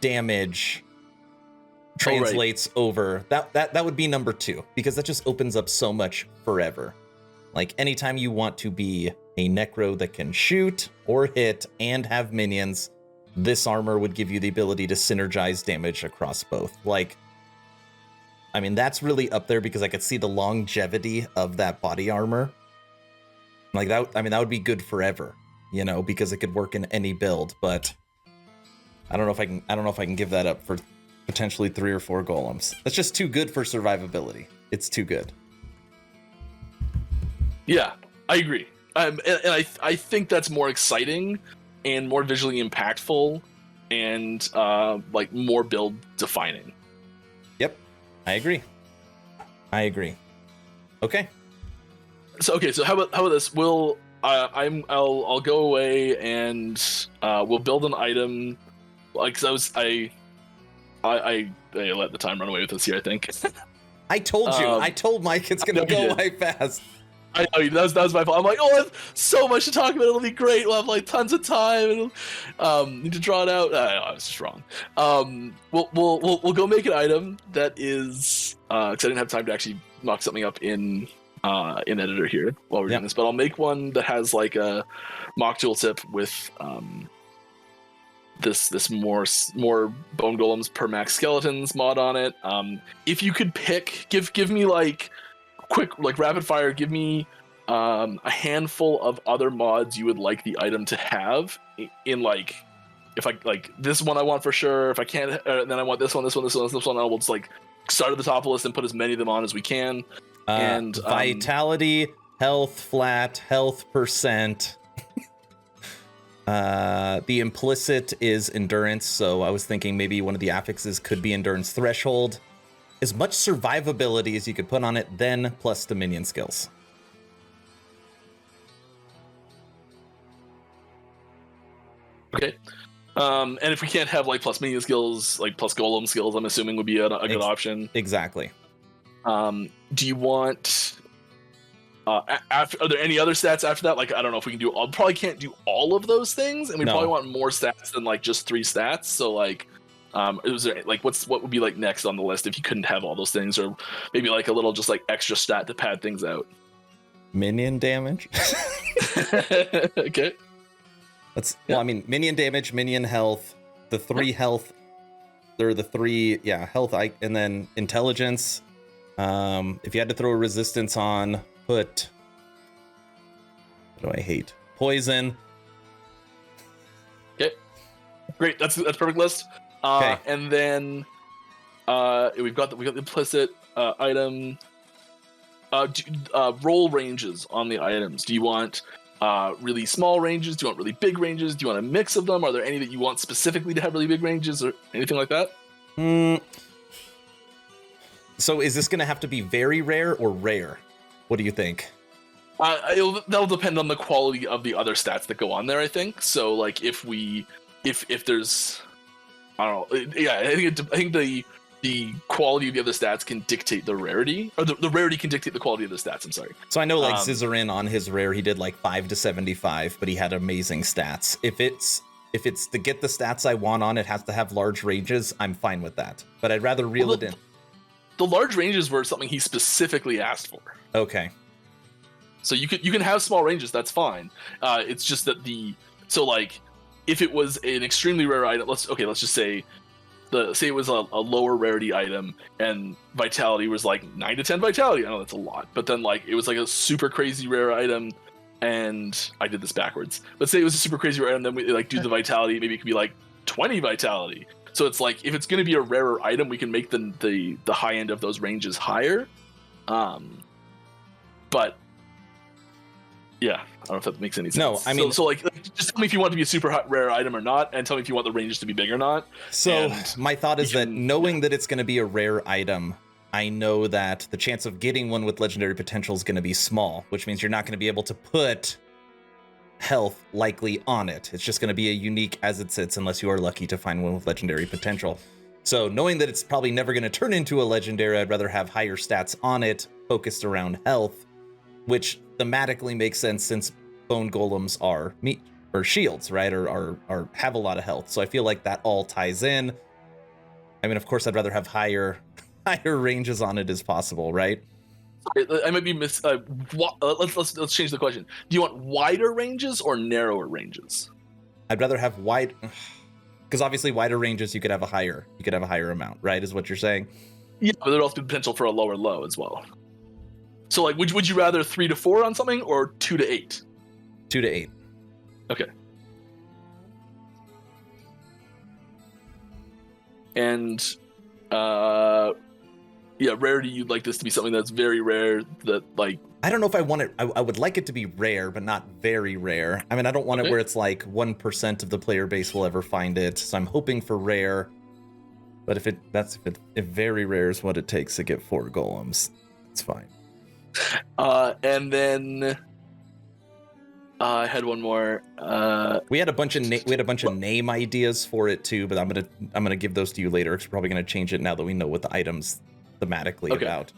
Speaker 1: damage translates over. That would be number 2, because that just opens up so much forever. Like anytime you want to be a necro that can shoot or hit and have minions, this armor would give you the ability to synergize damage across both. Like, I mean, that's really up there because I could see the longevity of that body armor. Like that, I mean, that would be good forever, because it could work in any build, but I don't know if I can give that up for potentially 3 or 4 golems. That's just too good for survivability. It's too good.
Speaker 2: Yeah, I agree. And I think that's more exciting and more visually impactful and like more build defining.
Speaker 1: Yep, I agree. Okay. So how about this? I'll go away and we'll build an item. Like, cause I let the time run away with us here, I think. I told you. I told Mike it's gonna go away fast.
Speaker 2: I know that was my fault. I'm like, I have so much to talk about. It'll be great. We'll have like tons of time. And need to draw it out. I was just wrong. We'll go make an item that is because I didn't have time to actually mock something up in editor here while we're doing this. But I'll make one that has like a mock tooltip with this more bone golems per max skeletons mod on it. If you could pick, give me like quick, like rapid fire, give me a handful of other mods you would like the item to have in like, if I like this one I want for sure, if I can't, then I want this one, I will just like start at the top of the list and put as many of them on as we can. And
Speaker 1: vitality, health flat, health percent. The implicit is endurance, so I was thinking maybe one of the affixes could be endurance threshold. As much survivability as you could put on it, then plus the minion skills.
Speaker 2: Okay. And if we can't have like plus minion skills, like plus golem skills, I'm assuming would be a good option.
Speaker 1: Exactly.
Speaker 2: Do you want Are there any other stats after that? Like, I don't know if we can do. Probably can't do all of those things, and we probably want more stats than like just 3 stats. So like, was there like what would be like next on the list if you couldn't have all those things, or maybe like a little just like extra stat to pad things out?
Speaker 1: Minion damage.
Speaker 2: Okay.
Speaker 1: Well, I mean, minion damage, minion health, the 3 health, or the 3 health, and then intelligence. If you had to throw a resistance on, put. What do I hate? Poison.
Speaker 2: Okay. Great. That's perfect list.
Speaker 1: Okay.
Speaker 2: And then we got the implicit item. Roll ranges on the items. Do you want really small ranges? Do you want really big ranges? Do you want a mix of them? Are there any that you want specifically to have really big ranges or anything like that?
Speaker 1: So is this going to have to be very rare or rare? What do you think?
Speaker 2: That'll depend on the quality of the other stats that go on there, I think. So like if there's, I don't know. Yeah, I think the quality of the other stats can dictate the rarity, or the rarity can dictate the quality of the stats. I'm sorry.
Speaker 1: So I know like Scissorin on his rare, he did like 5 to 75, but he had amazing stats. If it's to get the stats I want on, it has to have large ranges. I'm fine with that, but I'd rather reel it in.
Speaker 2: The large ranges were something he specifically asked for.
Speaker 1: Okay.
Speaker 2: So you can have small ranges. That's fine. It's just that like if it was an extremely rare item, let's just say it was a lower rarity item and vitality was like 9 to 10 vitality. I know that's a lot, but then like it was like a super crazy rare item, and I did this backwards. Let's say it was a super crazy rare item, then we like do the vitality. Maybe it could be like 20 vitality. So it's like if it's going to be a rarer item, we can make the high end of those ranges higher. But yeah, I don't know if that makes any sense.
Speaker 1: No, I mean,
Speaker 2: so like just tell me if you want it to be a super rare item or not, and tell me if you want the ranges to be big or not.
Speaker 1: So my thought is that knowing that it's going to be a rare item, I know that the chance of getting one with legendary potential is going to be small, which means you're not going to be able to put health likely on it. It's just going to be a unique as it sits unless you are lucky to find one with legendary potential. So knowing that it's probably never going to turn into a legendary, I'd rather have higher stats on it focused around health, which thematically makes sense since bone golems are meat or shields, right? Or have a lot of health. So I feel like that all ties in. I mean, of course, I'd rather have higher ranges on it as possible, right?
Speaker 2: I might be let's change the question. Do you want wider ranges or narrower ranges?
Speaker 1: I'd rather have wide, because obviously wider ranges you could have a higher amount, right? Is what you're saying?
Speaker 2: Yeah, but there'd also be potential for a lower low as well. So like, would you rather 3 to 4 on something or 2 to 8?
Speaker 1: 2 to 8.
Speaker 2: Okay. And rarity, you'd like this to be something that's very rare, that like,
Speaker 1: I don't know if I want it. I would like it to be rare, but not very rare. I mean, I don't want it where it's like 1% of the player base will ever find it. So I'm hoping for rare. But if very rare is what it takes to get 4 golems, it's fine.
Speaker 2: And then I had one more.
Speaker 1: We had a bunch of name ideas for it too, but I'm gonna give those to you later. Because we're probably gonna change it now that we know what the item's thematically about.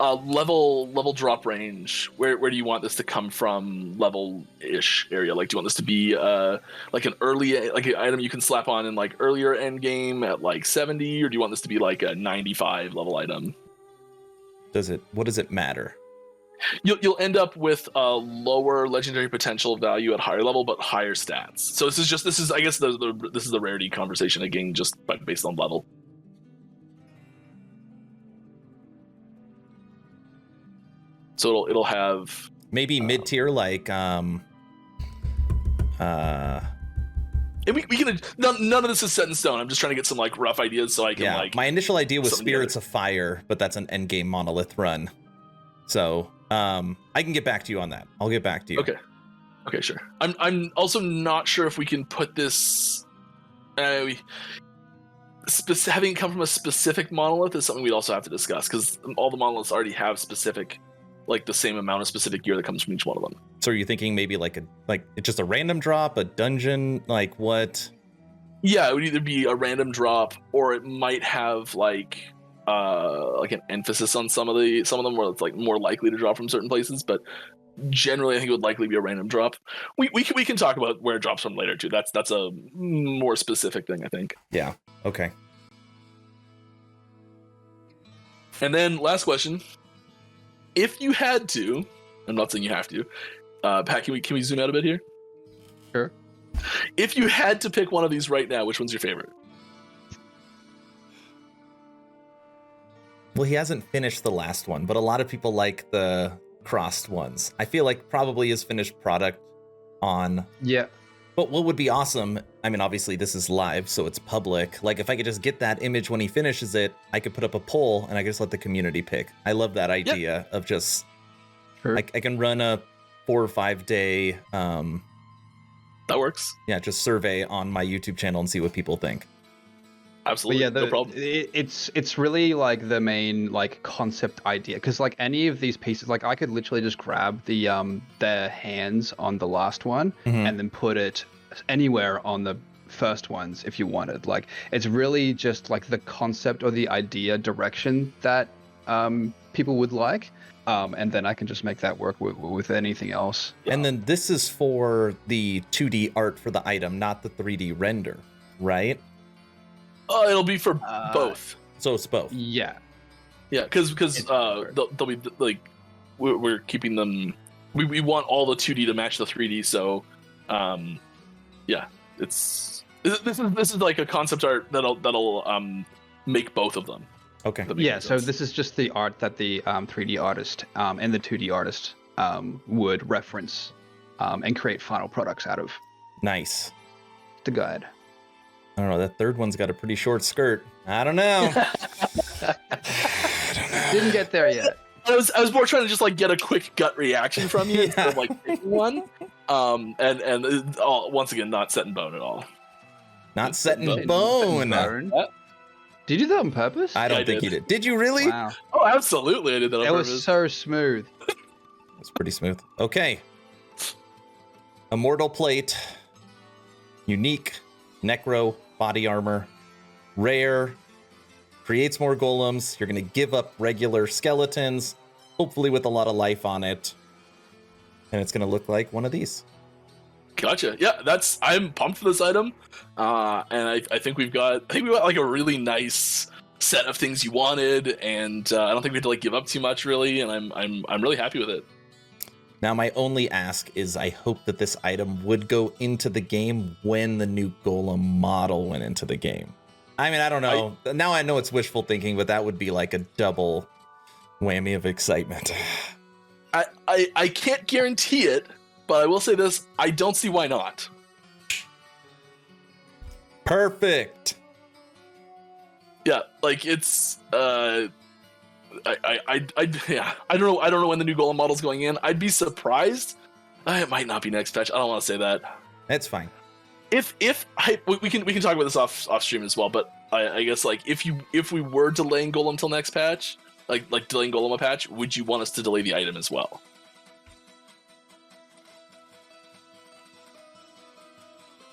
Speaker 2: Level drop range. Where do you want this to come from? Level-ish area. Like, do you want this to be like an early, like an item you can slap on in like earlier endgame at like 70, or do you want this to be like a 95 level item?
Speaker 1: What does it matter?
Speaker 2: You'll end up with a lower legendary potential value at higher level, but higher stats. So this is I guess this is the rarity conversation again, just based on level. So it'll have
Speaker 1: maybe mid tier like
Speaker 2: And we can none of this is set in stone. I'm just trying to get some like rough ideas so I can like.
Speaker 1: My initial idea was Spirits of Fire, but that's an endgame monolith run. So I can get back to you on that. I'll get back to you.
Speaker 2: Okay, sure. I'm also not sure if we can put this. Having it come from a specific monolith is something we'd also have to discuss, because all the monoliths already have specific, like the same amount of specific gear that comes from each one of them.
Speaker 1: So are you thinking maybe like it's just a random drop, a dungeon, like what?
Speaker 2: Yeah, it would either be a random drop, or it might have like like an emphasis on some of them where it's like more likely to drop from certain places, but generally I think it would likely be a random drop. We can talk about where it drops from later too. That's a more specific thing, I think.
Speaker 1: Yeah. Okay.
Speaker 2: And then last question: if you had to, I'm not saying you have to, Pat, can we zoom out a bit here?
Speaker 3: Sure.
Speaker 2: If you had to pick one of these right now, which one's your favorite?
Speaker 1: Well, he hasn't finished the last one, but a lot of people like the crossed ones. I feel like probably his finished product on.
Speaker 3: Yeah.
Speaker 1: But what would be awesome, I mean, obviously this is live, so it's public. Like if I could just get that image when he finishes it, I could put up a poll and I could just let the community pick. I love that idea of just,
Speaker 3: Sure.
Speaker 1: I can run a 4 or 5 day,
Speaker 2: That works.
Speaker 1: yeah, just survey on my YouTube channel and see what people think.
Speaker 2: Absolutely.
Speaker 3: But yeah,
Speaker 2: no problem.
Speaker 3: it's really like the main like concept idea, because like any of these pieces, like I could literally just grab the hands on the last one and then put it anywhere on the first ones if you wanted. Like it's really just like the concept or the idea direction that people would like, and then I can just make that work with anything else.
Speaker 1: And then this is for the 2D art for the item, not the 3D render, right?
Speaker 2: It'll be for both.
Speaker 1: So it's both.
Speaker 3: Yeah.
Speaker 2: Yeah, because they'll be like we're keeping them. We want all the 2D to match the 3D. So, yeah, this is like a concept art that'll make both of them.
Speaker 1: Okay.
Speaker 3: Yeah. So this is just the art that the 3D artist and the 2D artist would reference and create final products out of.
Speaker 1: Nice.
Speaker 3: The guide.
Speaker 1: I don't know. That third one's got a pretty short skirt. I don't know.
Speaker 3: Didn't get there yet.
Speaker 2: I was more trying to just like get a quick gut reaction from you instead of like picking one. And once again, not set in bone at all.
Speaker 1: Not set in bone.
Speaker 3: Did you do that on purpose?
Speaker 1: I don't
Speaker 2: I
Speaker 1: think
Speaker 2: did.
Speaker 1: you did. Did you really?
Speaker 3: Wow.
Speaker 2: Oh, absolutely, I did that on
Speaker 3: It
Speaker 2: purpose.
Speaker 3: was so smooth.
Speaker 1: It's pretty smooth. Okay. Immortal plate. Unique. Necro. Body armor. Rare. Creates more golems. You're going to give up regular skeletons. Hopefully with a lot of life on it. And it's going to look like one of these.
Speaker 2: Gotcha. Yeah, I'm pumped for this item, and I think we've got like a really nice set of things you wanted, and I don't think we have to like give up too much really, and I'm really happy with it.
Speaker 1: Now, my only ask is I hope that this item would go into the game when the new golem model went into the game. I mean, I don't know. Now I know it's wishful thinking, but that would be like a double whammy of excitement.
Speaker 2: I can't guarantee it, but I will say this: I don't see why not.
Speaker 1: Perfect.
Speaker 2: Yeah, like it's I don't know when the new golem model's going in. I'd be surprised. It might not be next patch. I don't want to say that.
Speaker 1: That's fine.
Speaker 2: We can talk about this off stream as well, but I guess like if we were delaying golem till next patch, like delaying golem a patch, would you want us to delay the item as well?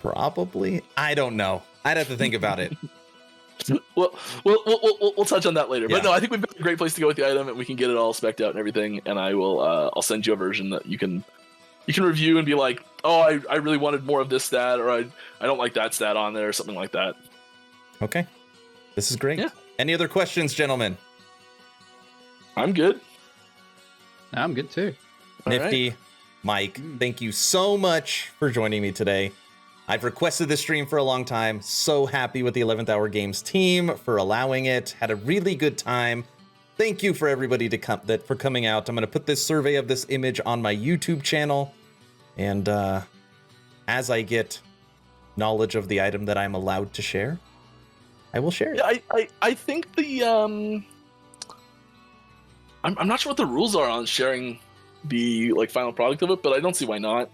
Speaker 1: Probably. I don't know. I'd have to think about it.
Speaker 2: Well, we'll touch on that later.
Speaker 1: Yeah.
Speaker 2: But no, I think we've got a great place to go with the item, and we can get it all spec'd out and everything. And I will I'll send you a version that you can review and be like, oh, I really wanted more of this stat, or I don't like that stat on there, or something like that.
Speaker 1: Okay. This is great.
Speaker 2: Yeah.
Speaker 1: Any other questions, gentlemen?
Speaker 2: I'm good.
Speaker 3: I'm good too.
Speaker 2: All
Speaker 1: Nifty,
Speaker 2: right.
Speaker 1: Mike, thank you so much for joining me today. I've requested this stream for a long time. So happy with the 11th Hour Games team for allowing it. Had a really good time. Thank you for everybody for coming out. I'm going to put this survey of this image on my YouTube channel. And as I get knowledge of the item that I'm allowed to share, I will share it.
Speaker 2: Yeah, I think the I'm not sure what the rules are on sharing the like final product of it, but I don't see why not.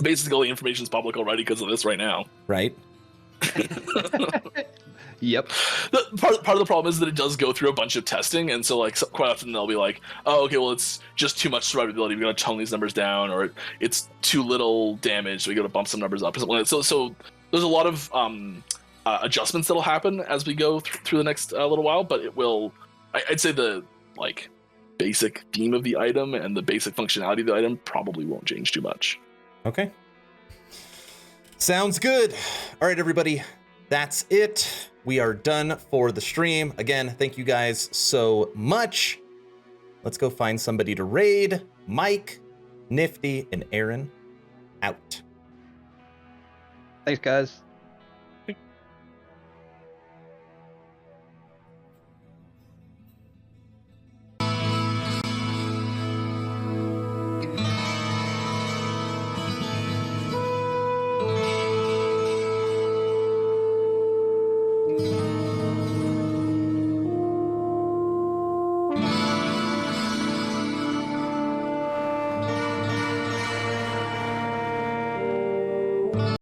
Speaker 2: Basically, all the information is public already because of this right now.
Speaker 1: Right?
Speaker 3: Yep.
Speaker 2: Part of the problem is that it does go through a bunch of testing, and so like quite often they'll be like, oh, okay, well it's just too much survivability, we gotta tone these numbers down, or it's too little damage, so we gotta bump some numbers up or something like that. So there's a lot of adjustments that'll happen as we go through the next little while, but it will. I'd say the like basic theme of the item and the basic functionality of the item probably won't change too much.
Speaker 1: Okay. Sounds good. All right, everybody. That's it. We are done for the stream. Again, thank you guys so much. Let's go find somebody to raid. Mike, Nifty, and Aaron out.
Speaker 3: Thanks, guys.